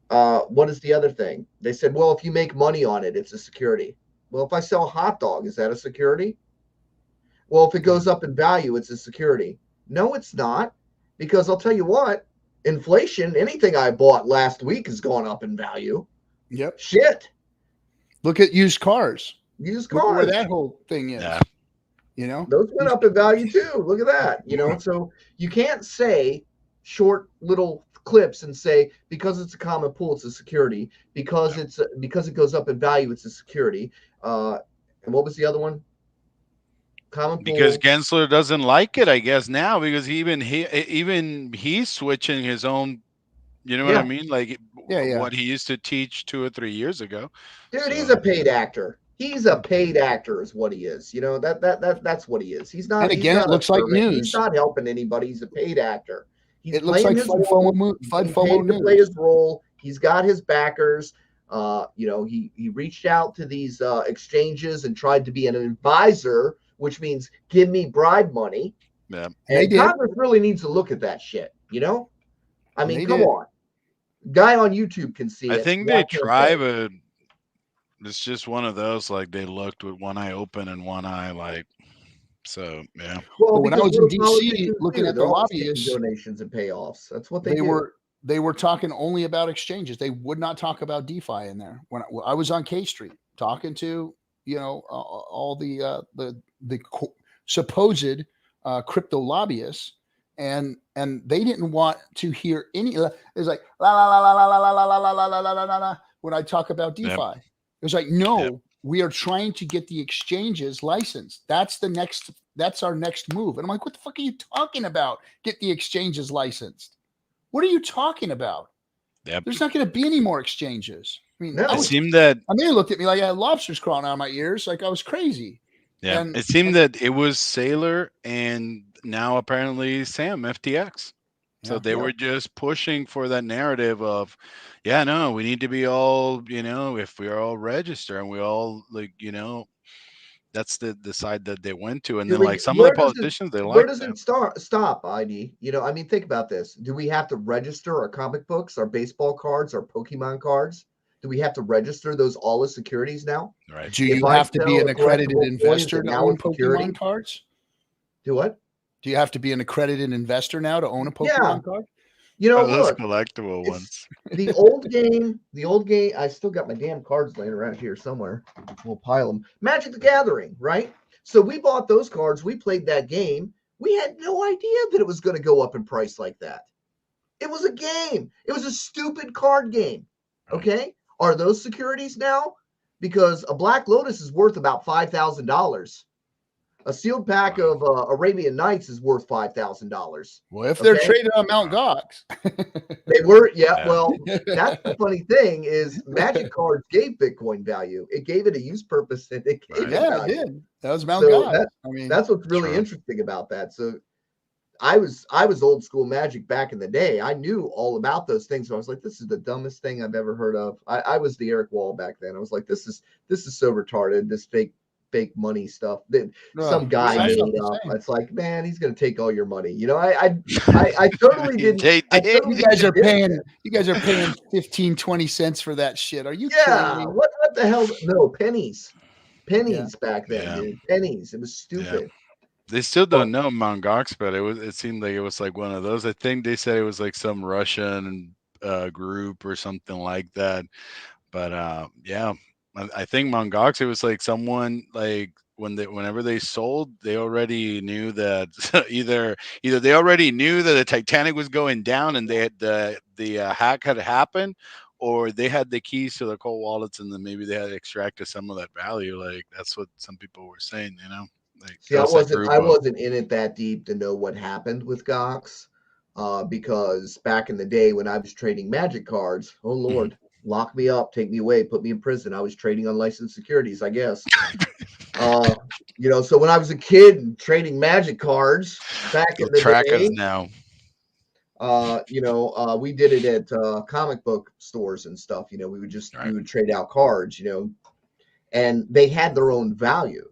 what is the other thing? They said, well, if you make money on it, it's a security. Well, if I sell a hot dog, is that a security? Well, if it goes up in value, it's a security. No, it's not. Because I'll tell you what, inflation, anything I bought last week has gone up in value. Yep. Shit. Look at used cars. Used Look at cars. where that whole thing is. Yeah. You know? Those went up in value too. Look at that. You know, so you can't say short little clips and say because it's a common pool, it's a security. Because it goes up in value, it's a security. And what was the other one? Common pool. Because Gensler doesn't like it, I guess, now, because he's switching his own, you know what I mean? Like what he used to teach 2 or 3 years ago. Dude, So, he's a paid actor. He's a paid actor, is what he is. You know, that's what he is. He's not. And again, he's not it looks like news. He's not helping anybody. He's a paid actor. He's it looks like FUD FOMO news. To play his role. He's got his backers. You know, he reached out to these exchanges and tried to be an advisor, which means give me bribe money. Yeah. And Congress really needs to look at that shit. You know, I mean, come on. Guy on YouTube can see it. I think they try, but it's just one of those, like, they looked with one eye open and one eye, like, so, yeah. Well, when I was in DC looking at the lobbyists, donations and payoffs, that's what they were talking only about exchanges. They would not talk about DeFi in there. When I was on K Street talking to, you know, all the supposed crypto lobbyists, and they didn't want to hear any. It was like la la la la la la la la la la la la when I talk about DeFi. Yep. It was like, no, we are trying to get the exchanges licensed. That's our next move. And I'm like, what the fuck are you talking about? Get the exchanges licensed. What are you talking about? Yep. There's not going to be any more exchanges. I mean, they looked at me like I had lobsters crawling out of my ears, like I was crazy. Yeah, it seemed that it was Saylor and now apparently Sam FTX. So they were just pushing for that narrative of, we need to be all, you know, if we are all registered and we all, like, you know, that's the side that they went to. And then, like, some of the politicians, they like where does it stop, ID? You know, I mean, think about this. Do we have to register our comic books, our baseball cards, our Pokemon cards? Do we have to register those all as securities now? Right. Do you have to be an accredited investor to own Pokemon cards? Do what? Do you have to be an accredited investor now to own a Pokemon card? You know, those collectible ones. The old game. I still got my damn cards laying around here somewhere. We'll pile them. Magic the Gathering, right? So we bought those cards. We played that game. We had no idea that it was going to go up in price like that. It was a game. It was a stupid card game. Okay. Are those securities now? Because a Black Lotus is worth about $5,000. A sealed pack of Arabian Nights is worth $5,000. Well, if they're traded on Mt. Gox, they were. Yeah. Well, that's the funny thing is Magic cards gave Bitcoin value. It gave it a use purpose, and it gave it value. It did. That was Mt. Gox. That's what's really interesting about that. So, I was old school Magic back in the day. I knew all about those things. So I was like, this is the dumbest thing I've ever heard of. I was the Eric Wall back then. I was like, this is so retarded. This fake money stuff that some guy made up. It's like, man, he's gonna take all your money. You know, I totally didn't. You guys are paying 15, 20 cents for that shit. Are you kidding me? What the hell? No, pennies back then, dude. Pennies. It was stupid. Yeah. They still don't know Mt. Gox, but it seemed like it was like one of those. I think they said it was like some Russian group or something like that. But I think Mt. Gox, it was like someone like whenever they sold, they already knew that either they already knew that the Titanic was going down and they had the hack had happened, or they had the keys to the cold wallets and then maybe they had extracted some of that value. Like that's what some people were saying, you know. Like See, I wasn't in it that deep to know what happened with Gox, because back in the day when I was trading Magic cards, oh Lord, lock me up, take me away, put me in prison. I was trading unlicensed securities, I guess. So when I was a kid trading Magic cards back in the track day, us now. we did it at comic book stores and stuff. We would trade out cards, and they had their own value.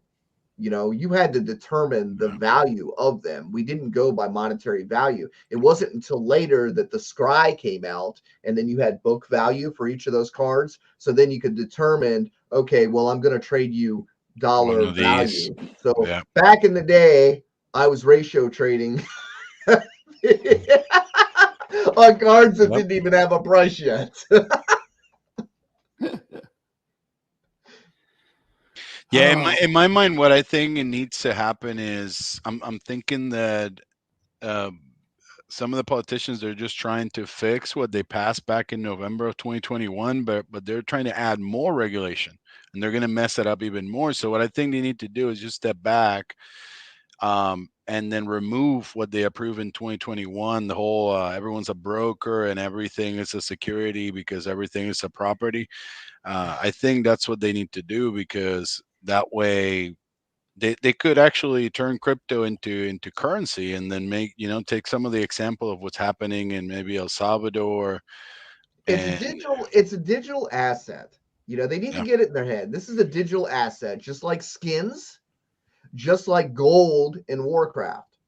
You had to determine the value of them. We didn't go by monetary value. It wasn't until later that the scry came out, and then you had book value for each of those cards. So then you could determine, okay, well, I'm going to trade you dollar value. So back in the day, I was ratio trading on cards that didn't even have a price yet. Yeah, in my mind, what I think it needs to happen is I'm thinking that some of the politicians, they're just trying to fix what they passed back in November of 2021, but they're trying to add more regulation, and they're going to mess it up even more. So what I think they need to do is just step back, and then remove what they approved in 2021. The whole everyone's a broker and everything is a security because everything is a property. I think that's what they need to do, because that way they could actually turn crypto into currency, and then take some of the example of what's happening in maybe El Salvador. It's a digital asset. They need to get it in their head. This is a digital asset, just like skins, just like gold in Warcraft.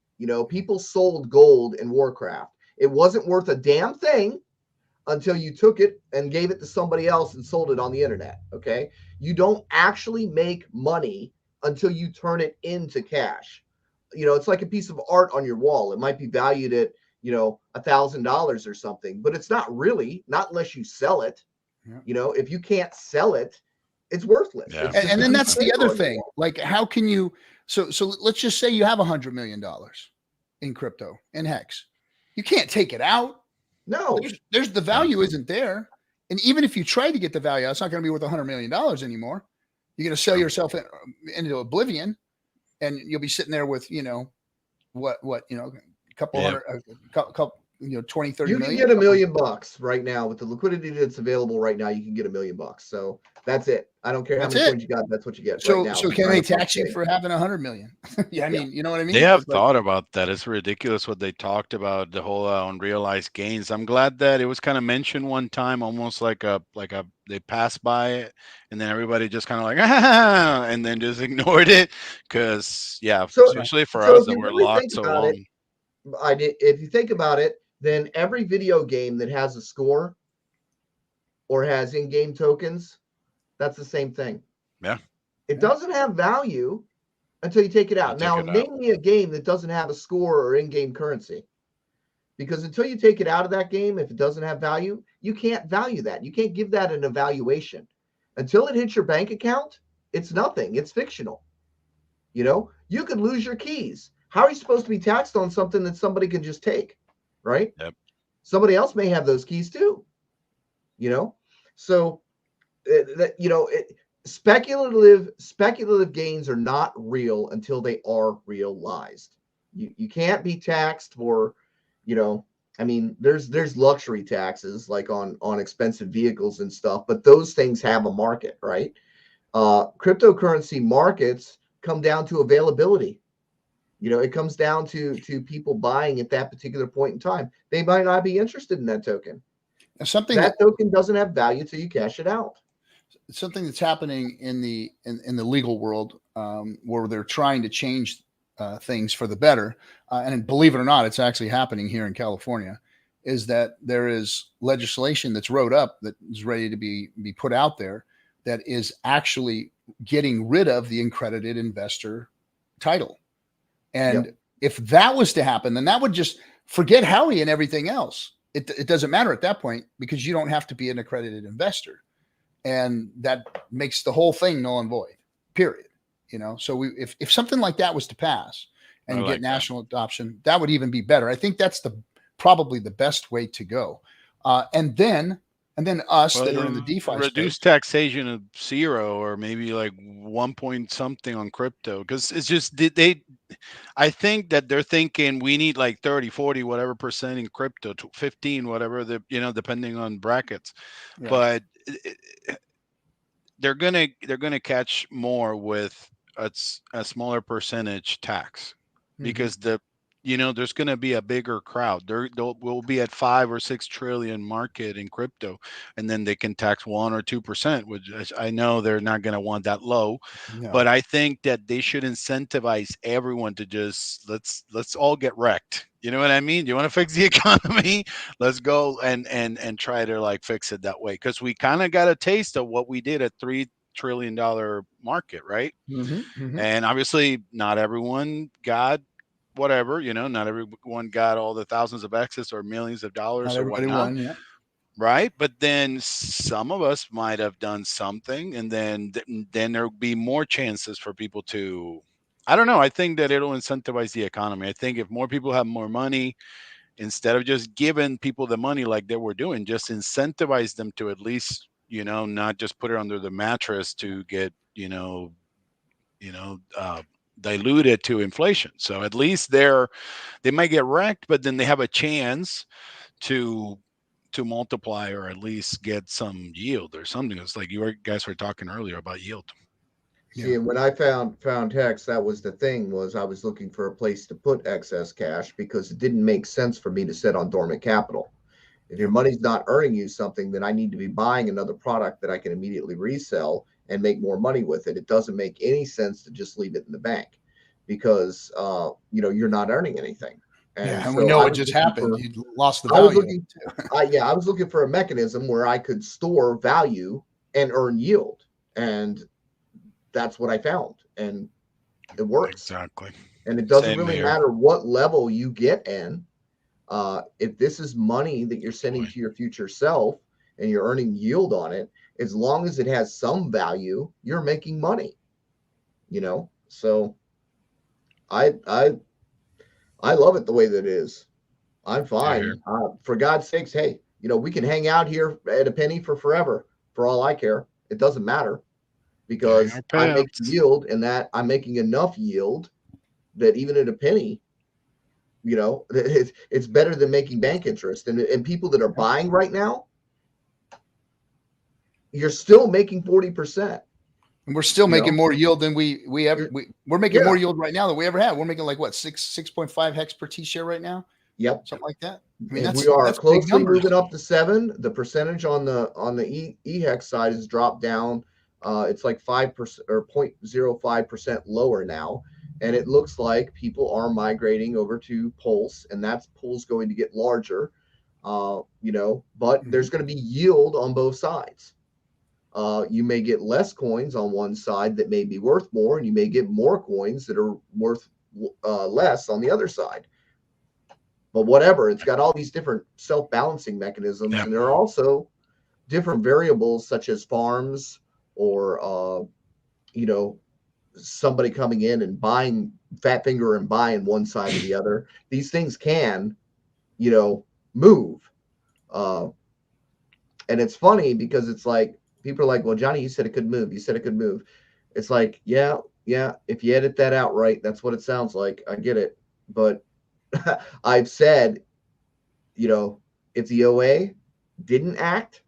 People sold gold in Warcraft. It wasn't worth a damn thing until you took it and gave it to somebody else and sold it on the internet. Okay. You don't actually make money until you turn it into cash. It's like a piece of art on your wall. It might be valued at, $1,000 or something, but it's not really, not unless you sell it. If you can't sell it, it's worthless. Yeah. And then that's the other thing. Like, how can you, so let's just say you have $100 million in crypto and Hex. You can't take it out. No, there's the value isn't there. And even if you try to get the value out, it's not going to be worth $100 million anymore. You're going to sell yourself into oblivion, and you'll be sitting there with, a couple hundred, couple, 20, 30 million. You can get $1 million right now with the liquidity that's available right now. You can get $1 million. So that's it. I don't care how many coins you got. That's what you get. So, right now. So can they tax you for having 100 million? Yeah, I mean, you know what I mean. They have thought about that. It's ridiculous what they talked about, the whole unrealized gains. I'm glad that it was kind of mentioned one time, almost like they passed by it, and then everybody just kind of like and then just ignored it, because especially for us that were locked so long. If you think about it, then every video game that has a score or has in-game tokens, that's the same thing. Yeah. It doesn't have value until you take it out. Now, name me a game that doesn't have a score or in-game currency. Because until you take it out of that game, if it doesn't have value, you can't value that. You can't give that an evaluation. Until it hits your bank account, it's nothing. It's fictional. You could lose your keys. How are you supposed to be taxed on something that somebody can just take? Right? Yep. Somebody else may have those keys too. So speculative gains are not real until they are realized. You can't be taxed for, there's luxury taxes like on expensive vehicles and stuff, but those things have a market, right? Cryptocurrency markets come down to availability. It comes down to people buying at that particular point in time. They might not be interested in that token. That token doesn't have value till you cash it out. Something that's happening in the legal world, where they're trying to change things for the better, and believe it or not, it's actually happening here in California, is that there is legislation that's wrote up that is ready to be put out there that is actually getting rid of the accredited investor title. And if that was to happen, then that would just forget Howie and everything else. It doesn't matter at that point, because you don't have to be an accredited investor. and that makes the whole thing null and void. Period. So if something like that was to pass and get national adoption, that would even be better. I think that's probably the best way to go. And then us that are in the DeFi reduce space, taxation of 0 or maybe like 1 point something on crypto, because it's just I think that they're thinking we need like 30, 40, whatever percent in crypto, to 15, whatever depending on brackets. Yeah. But they're gonna catch more with a smaller percentage tax, because there's going to be a bigger crowd. We'll be at 5 or 6 trillion market in crypto, and then they can tax 1 or 2%, which I know they're not going to want that low. No. But I think that they should incentivize everyone to just let's all get wrecked. You know what I mean? You want to fix the economy? Let's go and try to like fix it that way, because we kind of got a taste of what we did at $3 trillion market, right? And obviously, not everyone got whatever, not everyone got all the thousands of X's or millions of dollars or whatnot. Yeah. Right. But then some of us might have done something, and then there'll be more chances for people to, I don't know. I think that it'll incentivize the economy. I think if more people have more money, instead of just giving people the money like they were doing, just incentivize them to at least, not just put it under the mattress to get, diluted to inflation. So at least they might get wrecked, but then they have a chance to multiply, or at least get some yield or something. It's like you guys were talking earlier about yield. See, when I found Hex, that was the thing, was I was looking for a place to put excess cash, because it didn't make sense for me to sit on dormant capital. If your money's not earning you something, then I need to be buying another product that I can immediately resell and make more money with it. It doesn't make any sense to just leave it in the bank, because you're not earning anything. And so we know what just happened. You lost the value. I was looking for a mechanism where I could store value and earn yield, and that's what I found, and it works. Exactly. And it doesn't really matter what level you get in. If this is money that you're sending to your future self and you're earning yield on it, as long as it has some value, you're making money. So I love it the way that it is. I'm fine. For God's sakes, hey, we can hang out here at a penny for forever. For all I care, it doesn't matter, because I make yield, and that I'm making enough yield that even at a penny, it's better than making bank interest. And people that are buying right now, you're still making 40%. And we're still making more yield than we're making more yield right now than we ever had. We're making like what, 6.5 hex per T share right now? Yep. Something like that. I mean, we are closely moving up to 7. The percentage on the EHEX side has dropped down. It's like 5% or 0.05% lower now. And it looks like people are migrating over to Pulse, and that pool's going to get larger, but there's going to be yield on both sides. You may get less coins on one side that may be worth more, and you may get more coins that are worth less on the other side. But whatever, it's got all these different self-balancing mechanisms, and there are also different variables such as farms or, somebody coming in and buying fat finger and buying one side or the other. These things can, move. And it's funny because it's like, people are like, well, Johnny, you said it could move. You said it could move. It's like, yeah. If you edit that out right, that's what it sounds like. I get it. But I've said, if the OA didn't act,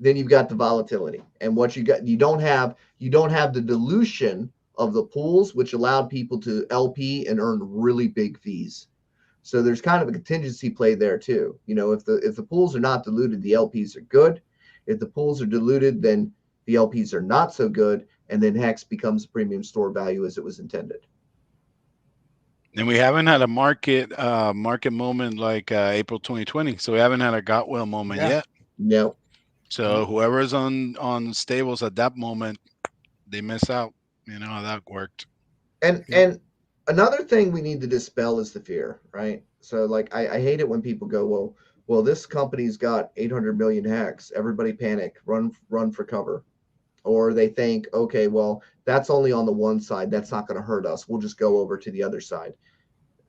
then you've got the volatility. And what you don't have the dilution of the pools, which allowed people to LP and earn really big fees. So there's kind of a contingency play there too. If the pools are not diluted, the LPs are good. If the pools are diluted, then the LPs are not so good, and then Hex becomes a premium store value as it was intended. And we haven't had a market moment like April 2020. So we haven't had a Gotwell moment yet. No. So whoever's on stables at that moment, they miss out. You know how that worked. And another thing we need to dispel is the fear, right? So like I hate it when people go, well, well, this company's got 800 million hex. Everybody panic, run for cover. Or they think, okay, well, that's only on the one side. That's not going to hurt us. We'll just go over to the other side.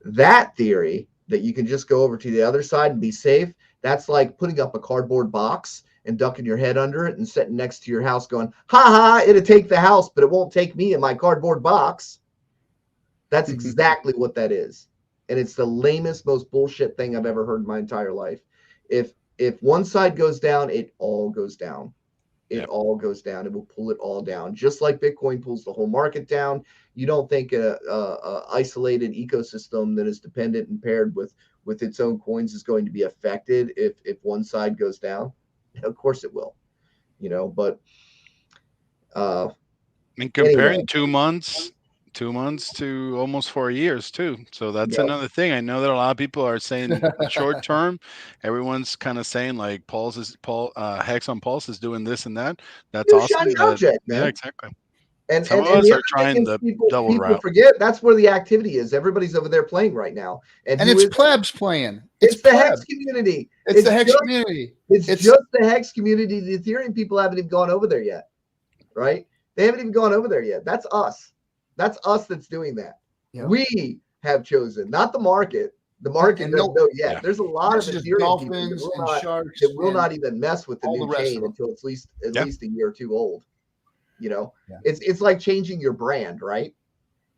That theory that you can just go over to the other side and be safe, that's like putting up a cardboard box and ducking your head under it and sitting next to your house going, ha ha, it'll take the house, but it won't take me in my cardboard box. That's exactly what that is. And it's the lamest, most bullshit thing I've ever heard in my entire life. If one side goes down, it all goes down. It all goes down. It will pull it all down. Just like Bitcoin pulls the whole market down. You don't think a isolated ecosystem that is dependent and paired with its own coins is going to be affected if one side goes down? Of course it will. But and comparing 2 months to almost 4 years too. So that's another thing. I know that a lot of people are saying short term. Everyone's kind of saying like Hex on Pulse is doing this and that. That's awesome. Shiny object, man. Yeah, exactly. And some of us are trying the double people route. Forget that's where the activity is. Everybody's over there playing right now, and it's plebs playing. It's the Hex community. It's the Hex community. It's just the Hex community. The Ethereum people haven't even gone over there yet, right? They haven't even gone over there yet. That's us. That's us that's doing that. Yep. We have chosen, not the market. The market doesn't know yet. Yeah. The's a lot of Ethereum people that will not even mess with the new chain until it's at least a year or two old. It's like changing your brand, right?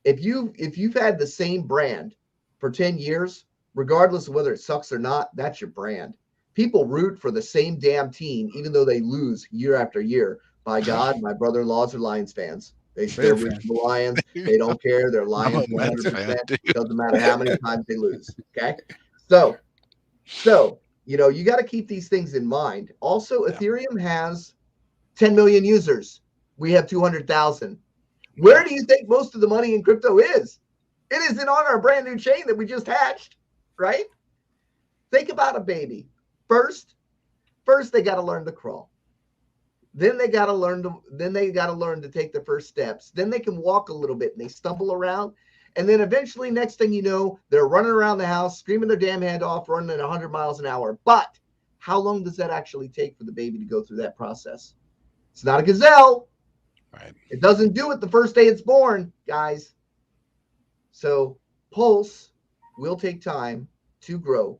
If you've had the same brand for 10 years, regardless of whether it sucks or not, that's your brand. People root for the same damn team, even though they lose year after year. By God, my brother-in-laws are Lions fans. They still root for the Lions. They don't care. They're Lions 100%. Doesn't matter how many times they lose. Okay. So you got to keep these things in mind. Also, Ethereum has 10 million users. We have 200,000. Where do you think most of the money in crypto is? It isn't on our brand new chain that we just hatched, right? Think about a baby. First they got to learn to crawl. Then they got to learn to take the first steps. Then they can walk a little bit and they stumble around. And then eventually, next thing you know, they're running around the house, screaming their damn head off, running at 100 miles an hour. But how long does that actually take for the baby to go through that process? It's not a gazelle. Right. It doesn't do it the first day it's born, guys. So Pulse will take time to grow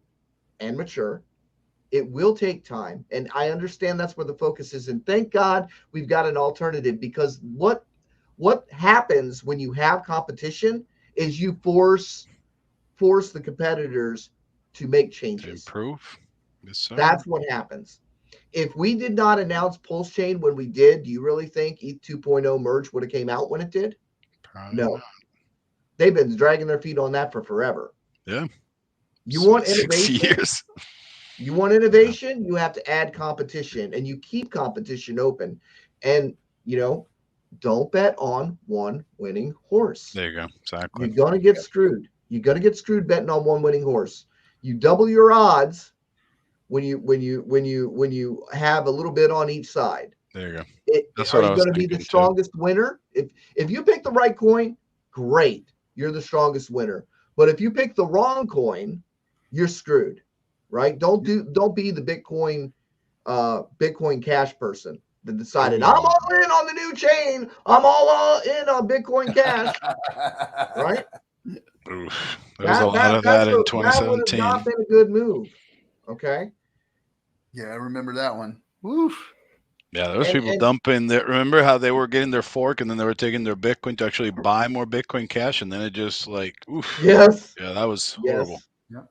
and mature. It will take time. And I understand that's where the focus is. And thank God we've got an alternative, because what happens when you have competition is you force the competitors to make changes. To improve. Yes, sir. That's what happens. If we did not announce PulseChain when we did, do you really think ETH 2.0 merge would have came out when it did? Probably no. Not. They've been dragging their feet on that for forever. Yeah. You want innovation? 6 years. You want innovation? You have to add competition, and you keep competition open. And, don't bet on one winning horse. There you go. Exactly. You're going to get screwed. You're going to get screwed betting on one winning horse. You double your odds when you have a little bit on each side. There you go. That's what I was going to be the strongest winner? If you pick the right coin, great. You're the strongest winner. But if you pick the wrong coin, you're screwed. Right? Don't be the Bitcoin Cash person that decided I'm all in on the new chain. I'm all in on Bitcoin Cash. Right? Oof. There was a lot of that in 2017. That would have not been a good move. Okay. Yeah, I remember that one. Oof. Yeah, there was people dumping there. Remember how they were getting their fork and then they were taking their Bitcoin to actually buy more Bitcoin Cash, and then it just like, oof. Yes. Yeah, that was horrible. Yeah.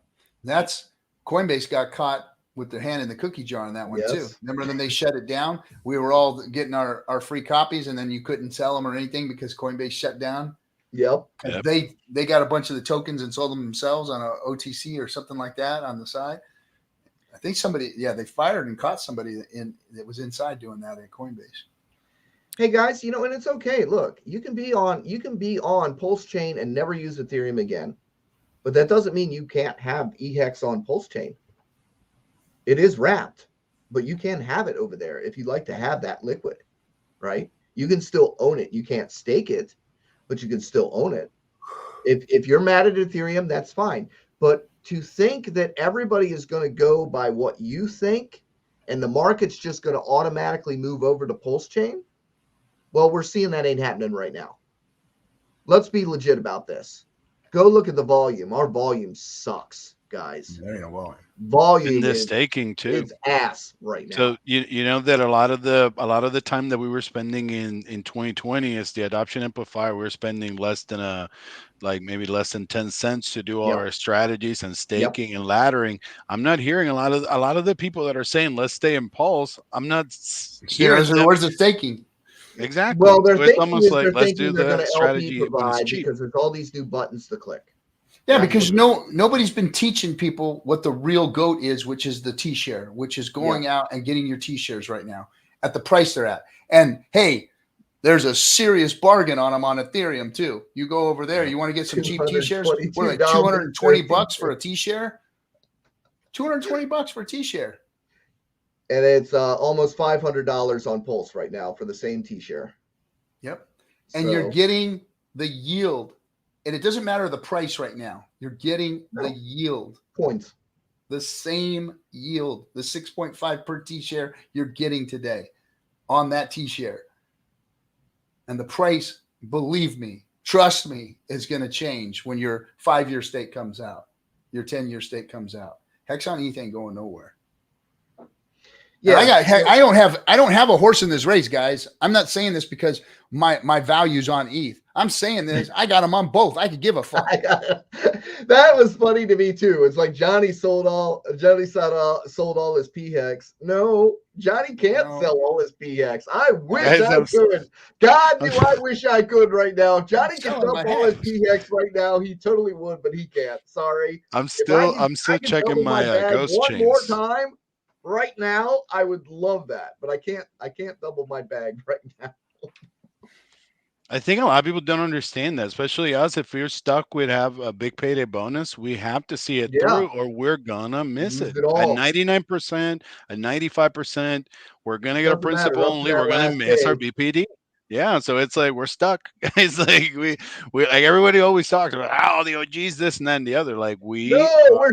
That's Coinbase got caught with their hand in the cookie jar on that one too. Remember when they shut it down? We were all getting our free copies, and then you couldn't sell them or anything because Coinbase shut down. Yep. They got a bunch of the tokens and sold them themselves on a OTC or something like that on the side. I think they fired and caught somebody that was inside doing that at Coinbase. Hey guys, and it's okay. Look, you can be on PulseChain and never use Ethereum again. But that doesn't mean you can't have EHEX on PulseChain. It is wrapped, but you can have it over there if you'd like to have that liquid, right? You can still own it. You can't stake it, but you can still own it. If you're mad at Ethereum, that's fine. But to think that everybody is going to go by what you think and the market's just going to automatically move over to PulseChain, well, we're seeing that ain't happening right now. Let's be legit about this. Go look at the volume. Our volume sucks, guys. There ain't no volume. Volume in the is staking too. It's ass right now. So you know that a lot of the time that we were spending in 2020 is the adoption amplifier. We're spending less than maybe less than 10 cents to do all our strategies and staking and laddering. I'm not hearing a lot of the people that are saying let's stay in Pulse. I'm not hearing them. Where's the staking? Exactly. Well, they're so thinking it's almost like they're let's thinking do they're going the to strategy LP when it's provide cheap. because there's all these new buttons to click. Yeah, because nobody's been teaching people what the real GOAT is, which is the T-share, which is going out and getting your T-shares right now at the price they're at. And hey, there's a serious bargain on them on Ethereum too. You go over there, you want to get some cheap T-shares? What, like $220 for a T-share? $220 for a T-share. And it's almost $500 on Pulse right now for the same T-share. Yep. And you're getting the yield. And it doesn't matter the price right now. You're getting the yield. Points. The same yield. The 6.5 per T-share you're getting today on that T-share. And the price, believe me, trust me, is going to change when your 5-year stake comes out. Your 10-year stake comes out. Hex on ETH ain't going nowhere. Yeah, I don't have a horse in this race, guys. I'm not saying this because my value's on ETH. I'm saying this. I got them on both. I could give a fuck. That was funny to me too. It's like Johnny sold all his PHEX. No, Johnny can't sell all his PHEX. I wish I could. God, do I wish I could right now. If Johnny could dump all his PHEX right now, he totally would, but he can't. Sorry. I'm still checking my ghost chains. One more time. Right now, I would love that, but I can't double my bag right now. I think a lot of people don't understand that, especially us. If we're stuck with have a big payday bonus, we have to see it through or we're gonna miss it. At 99%, at 95%, we're gonna get a principal only. We're gonna miss our BPD. Yeah, so it's like we're stuck. It's like we like everybody always talks about the OGs, this and that and the other. Like we're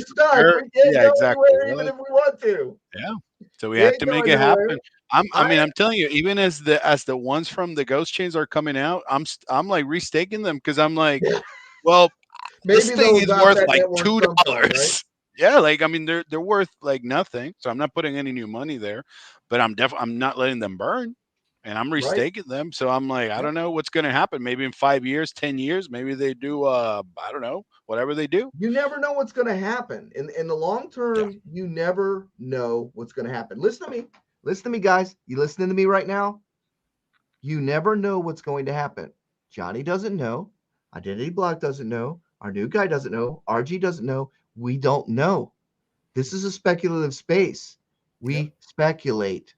stuck. We can't go anywhere even if we want to. Yeah. So we have to make it happen. I'm telling you, even as the ones from the ghost chains are coming out, I'm like restaking them because I'm like, well, this thing is worth like $2. Right? Yeah, like I mean they're worth like nothing. So I'm not putting any new money there, but I'm not letting them burn. And I'm restaking them. So I'm like, I don't know what's going to happen. Maybe in 5 years, 10 years, maybe they do, I don't know, whatever they do. You never know what's going to happen. In the long term, you never know what's going to happen. Listen to me. Listen to me, guys. You listening to me right now? You never know what's going to happen. Johnny doesn't know. Identity Block doesn't know. Our new guy doesn't know. RG doesn't know. We don't know. This is a speculative space. We speculate.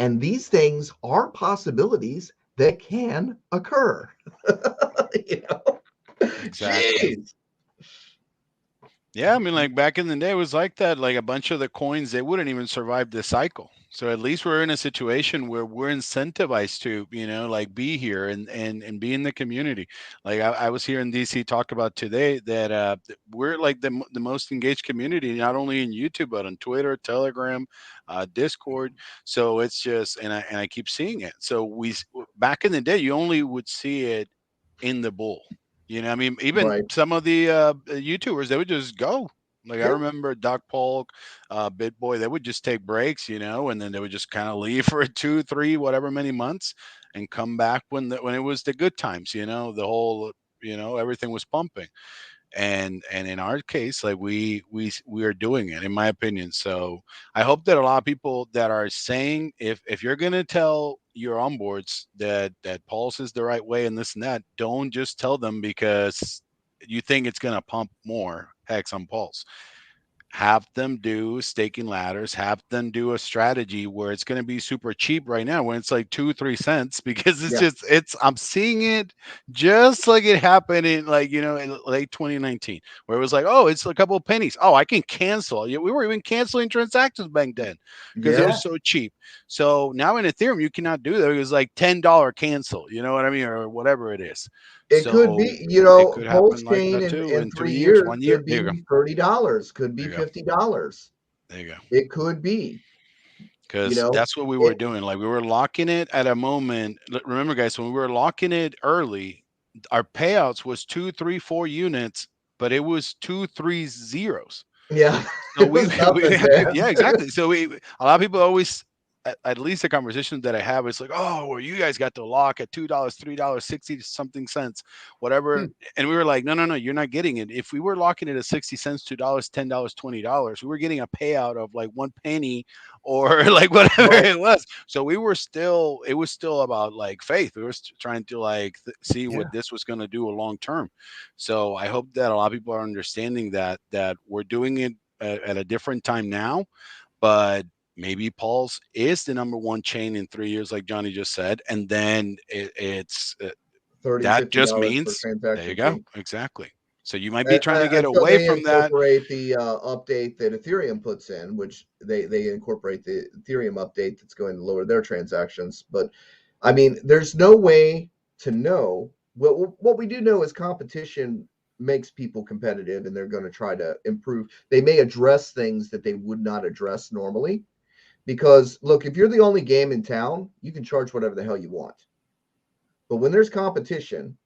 And these things are possibilities that can occur. Exactly. Jeez. Yeah, I mean, like back in the day, it was like that. Like a bunch of the coins, they wouldn't even survive the cycle. So at least we're in a situation where we're incentivized to, like be here and be in the community. Like I was here in DC talk about today that we're like the most engaged community, not only in YouTube, but on Twitter, Telegram, Discord. So it's just, and I keep seeing it. So back in the day, you only would see it in the bull. I mean, even some of the YouTubers, they would just go. Like I remember Doc Polk, BitBoy, they would just take breaks, and then they would just kind of leave for 2, 3, whatever many months, and come back when it was the good times. The whole, everything was pumping, and in our case, like we are doing it, in my opinion. So I hope that a lot of people that are saying if you're gonna tell your onboards that Pulse is the right way and this and that, don't just tell them because you think it's gonna pump more Hex on Pulse. Have them do staking ladders, have them do a strategy where it's going to be super cheap right now when it's like 2-3 cents, because I'm seeing it just like it happened in like, in late 2019, where it was like, oh, it's a couple of pennies. Oh, I can cancel. We were even canceling transactions back then because it was so cheap. So now in Ethereum, you cannot do that. It was like $10 cancel, you know what I mean? Or whatever it is. It So could be, it could happen like PulseChain that too in in 3 3 years, years 1 year. could There you go. be $30, could be There you go. $50. There you go. It could be. Because that's what we were doing. Like we were locking it at a moment. Remember, guys, when we were locking it early, our payouts was 2, 3, 4 units, but it was 2, 3 zeros. Yeah. So It was nothing, man. yeah, exactly. So a lot of people always, at least the conversations that I have, it's like, oh, well, you guys got the lock at $2, $3, 60 something cents, whatever. And we were like, no, you're not getting it. If we were locking it at 60 cents, $2, $10, $20, we were getting a payout of like 1 penny or like whatever it was. So it was still about like faith. We were trying to like see what this was going to do a long term. So I hope that a lot of people are understanding that we're doing it at a different time now, but maybe Pulse is the #1 chain in 3 years, like Johnny just said, and then it's $30, that just $50 means per transaction. there you go, fee. exactly. So you might be trying to get Until away they from that. incorporate the update that Ethereum puts in, which they incorporate the Ethereum update that's going to lower their transactions. But I mean, there's no way to know. What we do know is competition makes people competitive, and they're going to try to improve. They may address things that they would not address normally. Because look, if you're the only game in town, you can charge whatever the hell you want. But when there's competition,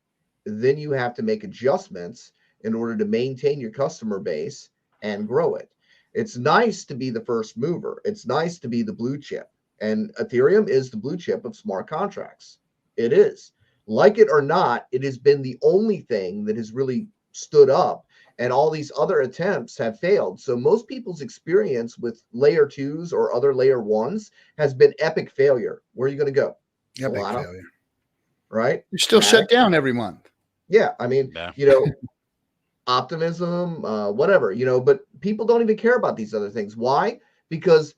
then you have to make adjustments in order to maintain your customer base and grow it. It's nice to be the first mover. It's nice to be the blue chip. And Ethereum is the blue chip of smart contracts. It is. Like it or not, it has been the only thing that has really stood up, and all these other attempts have failed. So most people's experience with layer 2s or other layer 1s has been epic failure. Where are you going to go? Epic Solana, failure. right? You're still shut down every month. Yeah, I mean, optimism, whatever, but people don't even care about these other things. Why? Because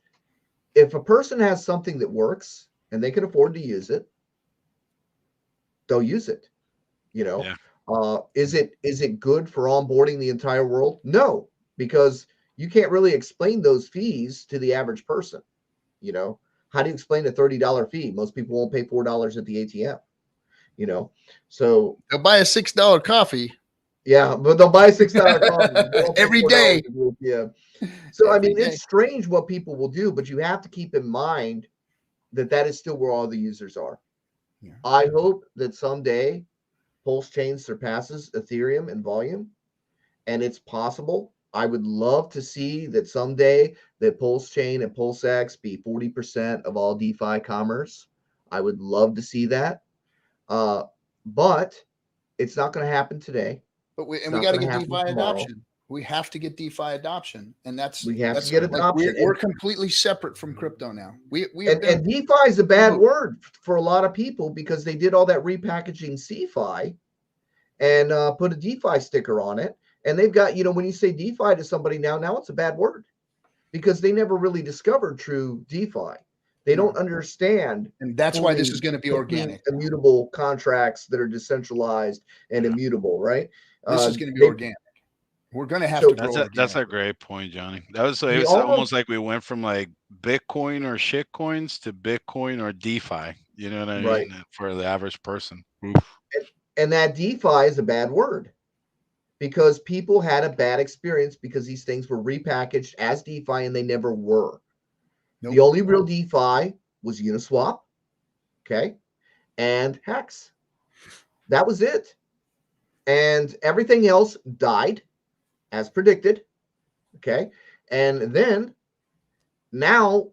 if a person has something that works and they can afford to use it, they'll use it. Is it good for onboarding the entire world? No, because you can't really explain those fees to the average person. How do you explain a $30 fee? Most people won't pay $4 at the ATM. So they'll buy a $6 coffee. Yeah, but they'll buy a $6 coffee every day. Yeah. So I mean, it's strange what people will do, but you have to keep in mind that is still where all the users are. Yeah. I hope that someday PulseChain surpasses Ethereum in volume, and it's possible. I would love to see that someday that PulseChain and PulseX be 40% of all DeFi commerce. I would love to see that. But it's not going to happen today. But we got to get DeFi adoption. We have to get DeFi adoption, and we have to get adoption. We're completely separate from crypto now. And DeFi is a bad word for a lot of people because they did all that repackaging CeFi and put a DeFi sticker on it, and they've got when you say DeFi to somebody now it's a bad word because they never really discovered true DeFi. They don't understand. And that's why this is going to be organic. Immutable contracts that are decentralized and immutable, right? This is going to be organic. We're going to have to grow. That's a great point, Johnny. It's almost like we went from like Bitcoin or shit coins to Bitcoin or DeFi. You know what I mean? Right. For the average person. And that DeFi is a bad word because people had a bad experience because these things were repackaged as DeFi and they never were. Nope. The only real DeFi was Uniswap, okay, and Hex. That was it. And everything else died as predicted, okay? And then now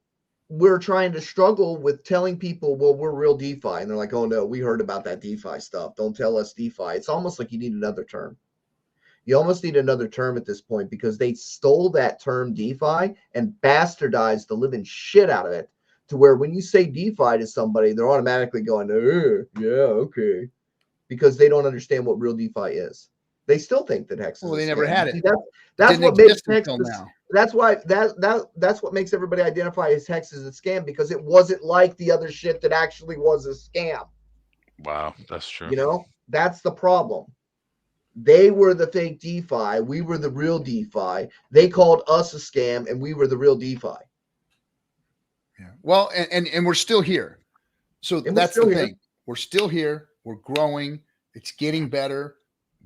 we're trying to struggle with telling people, well, we're real DeFi. And they're like, oh, no, we heard about that DeFi stuff. Don't tell us DeFi. It's almost like you need another term. You almost need another term at this point because they stole that term DeFi and bastardized the living shit out of it to where when you say DeFi to somebody, they're automatically going, yeah, okay, because they don't understand what real DeFi is. They still think that Hex is they never had it. See, that's what makes Hex that's why that's what makes everybody identify as Hex as a scam because it wasn't like the other shit that actually was a scam. Wow, that's true. That's the problem. They were the fake DeFi. We were the real DeFi. They called us a scam, and we were the real DeFi. Yeah. Well, and we're still here. So that's the thing. We're still here. We're growing. It's getting better.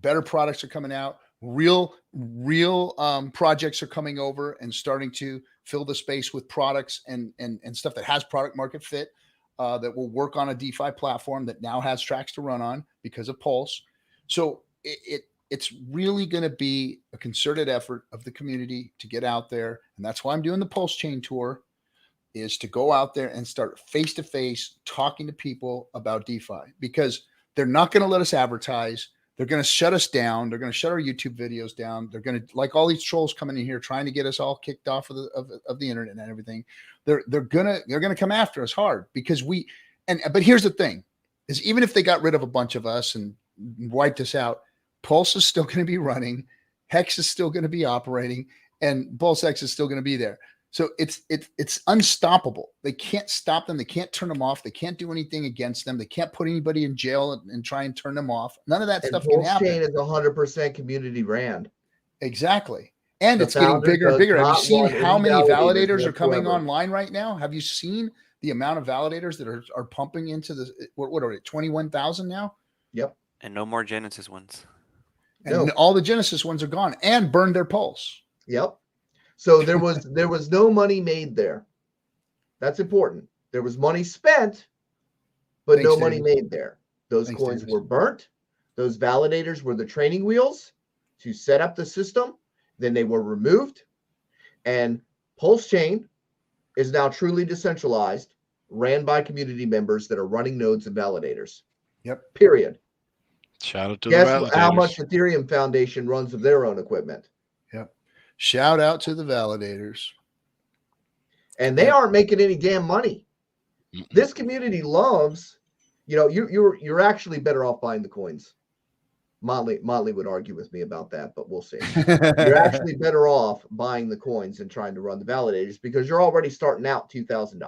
Better products are coming out. Real projects are coming over and starting to fill the space with products and stuff that has product market fit, that will work on a DeFi platform that now has tracks to run on because of Pulse. So it's really going to be a concerted effort of the community to get out there. And that's why I'm doing the PulseChain tour, is to go out there and start face-to-face talking to people about DeFi, because they're not going to let us advertise. They're going to shut us down. They're going to shut our YouTube videos down. They're going to, like all these trolls coming in here trying to get us all kicked off of the internet and everything. They're going to come after us hard, because but here's the thing, is even if they got rid of a bunch of us and wiped us out, Pulse is still going to be running. Hex is still going to be operating, and PulseX is still going to be there. So it's unstoppable. They can't stop them. They can't turn them off. They can't do anything against them. They can't put anybody in jail and try and turn them off. None of that stuff can happen. PulseChain is 100% community ran. Exactly. And it's getting bigger and bigger. Have you seen how many validators are coming online right now? Have you seen the amount of validators that are pumping into the, what are it, 21,000 now? Yep. And no more Genesis ones. And all the Genesis ones are gone and burned their Pulse. Yep. So there was no money made there. That's important. There was money spent, but no money made there. Those coins were burnt. Those validators were the training wheels to set up the system. Then they were removed. And PulseChain is now truly decentralized, ran by community members that are running nodes and validators. Yep. Period. Shout out to Guess the validators. how much Ethereum Foundation runs of their own equipment. Yep. Shout out to the validators. And they aren't making any damn money. This community loves, you're actually better off buying the coins. Motley would argue with me about that, but we'll see. You're actually better off buying the coins and trying to run the validators, because you're already starting out $2,000.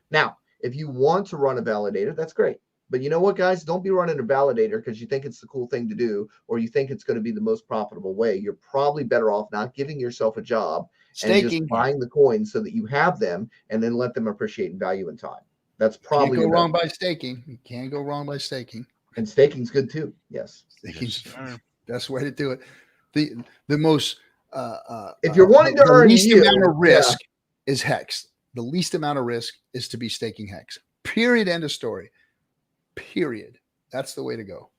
Now, if you want to run a validator, that's great. But you know what, guys? Don't be running a validator because you think it's the cool thing to do, or you think it's going to be the most profitable way. You're probably better off not giving yourself a job and just buying the coins so that you have them and then let them appreciate in value in time. That's probably can't go wrong by staking. You can't go wrong by staking. And staking's good too. Yes. Staking's the best way to do it. The most if you're wanting to earn least yield, amount of risk is Hex. The least amount of risk is to be staking Hex. Period. End of story. Period. That's the way to go.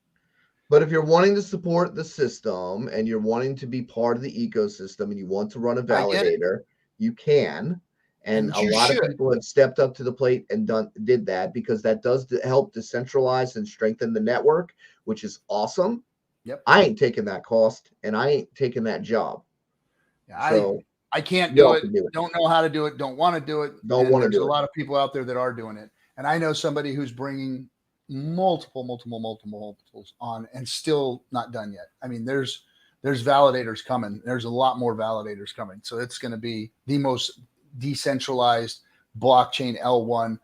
But if you're wanting to support the system and you're wanting to be part of the ecosystem and you want to run a validator, you can. And a lot of people have stepped up to the plate and did that, because that does help decentralize and strengthen the network, which is awesome. Yep. I ain't taking that cost, and I ain't taking that job. Yeah, so I can't do it. Don't know how to do it. Don't want to do it. Don't want to do it. There's a lot of people out there that are doing it. And I know somebody who's bringing multiples on and still not done yet. I mean, there's validators coming. There's a lot more validators coming. So it's going to be the most decentralized blockchain L1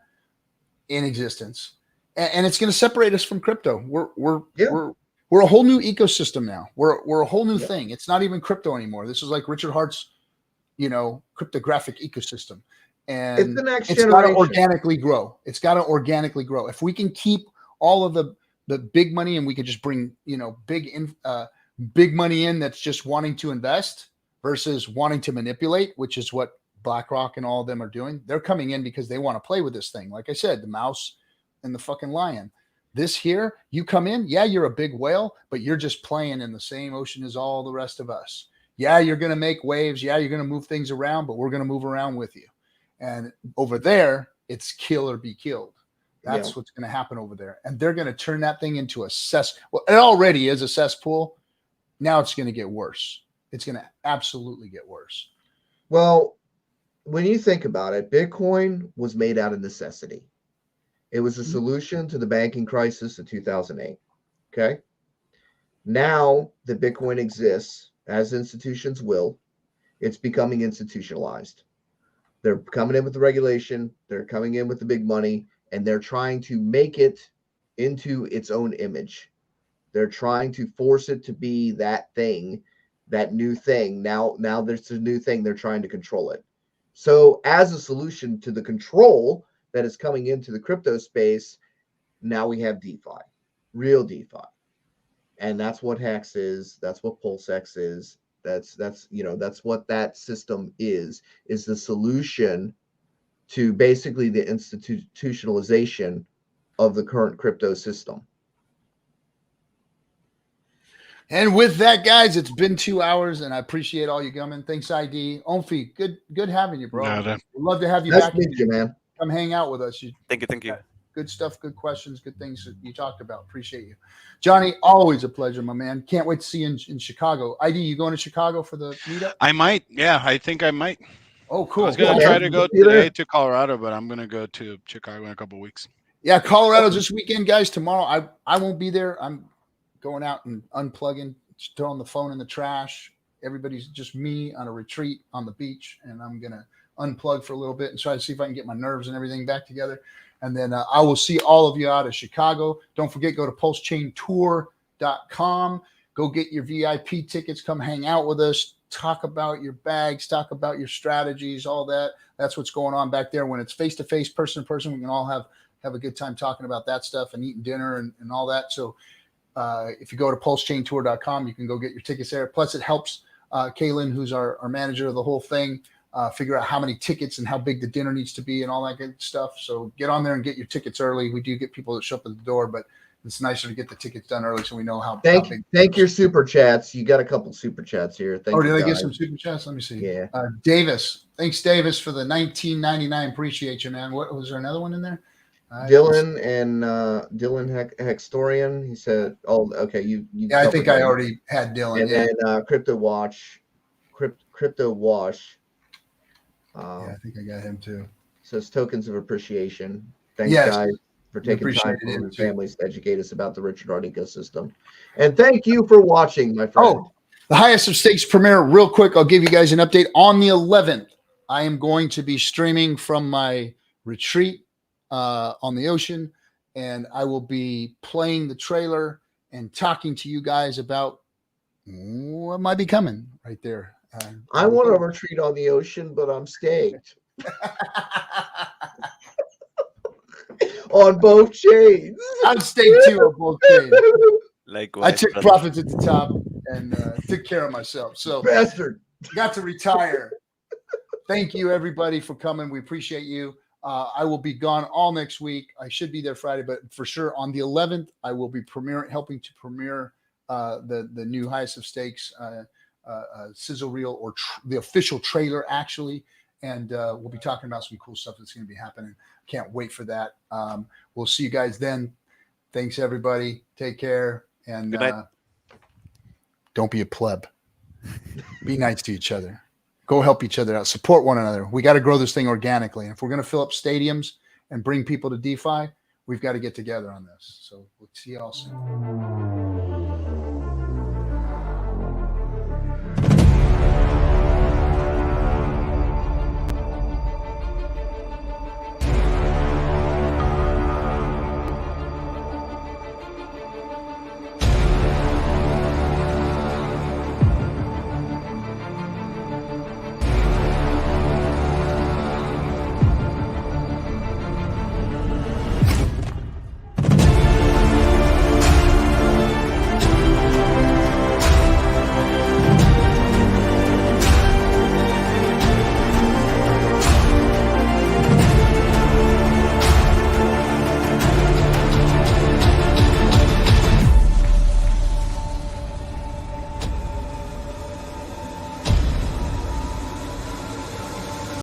in existence. And it's going to separate us from crypto. We're a whole new ecosystem now. We're a whole new thing. It's not even crypto anymore. This is like Richard Hart's, cryptographic ecosystem. And it's the next generation. Got to organically grow. It's got to organically grow. If we can keep all of the big money, and we could just bring, big money in that's just wanting to invest versus wanting to manipulate, which is what BlackRock and all of them are doing. They're coming in because they want to play with this thing. Like I said, the mouse and the fucking lion. This here, you come in, you're a big whale, but you're just playing in the same ocean as all the rest of us. Yeah, you're going to make waves. Yeah, you're going to move things around, but we're going to move around with you. And over there, it's kill or be killed. That's what's going to happen over there. And they're going to turn that thing into a well, it already is a cesspool. Now it's going to get worse. It's going to absolutely get worse. Well, when you think about it, Bitcoin was made out of necessity. It was a solution to the banking crisis of 2008. Okay. Now that Bitcoin exists, as institutions will, it's becoming institutionalized. They're coming in with the regulation. They're coming in with the big money, and they're trying to make it into its own image. They're trying to force it to be that thing, that new thing. Now there's a new thing. They're trying to control it. So as a solution to the control that is coming into the crypto space, now we have DeFi, real DeFi. And that's what Hex is. That's what PulseX is. That's what that system is the solution to basically the institutionalization of the current crypto system. And with that, guys, it's been 2 hours, and I appreciate all you coming. Thanks, ID. Omfi, good having you, bro. We'd love to have you back. Nice to meet you, man. Come hang out with us. Thank you. Good stuff, good questions, good things that you talked about. Appreciate you. Johnny, always a pleasure, my man. Can't wait to see you in Chicago. ID, you going to Chicago for the meetup? I might. Yeah, I think I might. Oh, cool. I was going to try to go today to Colorado, but I'm going to go to Chicago in a couple of weeks. Yeah, Colorado this weekend, guys. Tomorrow, I won't be there. I'm going out and unplugging, throwing the phone in the trash. Everybody's just me on a retreat on the beach, and I'm going to unplug for a little bit and try to see if I can get my nerves and everything back together. And then I will see all of you out of Chicago. Don't forget, go to PulseChainTour.com. Go get your VIP tickets. Come hang out with us. Talk about your bags. Talk about your strategies, all that. That's what's going on back there. When it's face-to-face, person-to-person, we can all have a good time talking about that stuff and eating dinner and all that. So if you go to PulseChainTour.com, you can go get your tickets there. Plus, it helps Kaylin, who's our manager of the whole thing, figure out how many tickets and how big the dinner needs to be and all that good stuff. So get on there and get your tickets early. We do get people that show up at the door, but it's nicer to get the tickets done early so we know how big. Thank your super chats. You got a couple super chats here. Did I get some super chats? Let me see. Yeah. Davis. Thanks, Davis, for the $19.99. Appreciate you, man. What was there another one in there? Dylan and Dylan Hextorian. He said, "Oh, okay, you." Yeah, I think I already had Dylan. And then Crypto Wash. I think I got him too. Says tokens of appreciation. Thanks, guys, for taking time for your families to educate us about the Richard Art ecosystem. And thank you for watching, my friend. Oh, the highest of stakes premiere. Real quick, I'll give you guys an update. On the 11th, I am going to be streaming from my retreat on the ocean, and I will be playing the trailer and talking to you guys about what might be coming right there. I want to retreat on the ocean, but I'm staked on both chains. I'm staked too on both chains. Likewise, I took profits at the top and took care of myself. So bastard, got to retire. Thank you, everybody, for coming. We appreciate you. I will be gone all next week. I should be there Friday, but for sure on the 11th, I will be helping to premiere the new highest of stakes sizzle reel, or the official trailer, actually. And we'll be talking about some cool stuff that's going to be happening. Can't wait for that. We'll see you guys then. Thanks, everybody. Take care. And don't be a pleb. Be nice to each other. Go help each other out. Support one another. We got to grow this thing organically. And if we're going to fill up stadiums and bring people to DeFi, we've got to get together on this. So we'll see you all soon.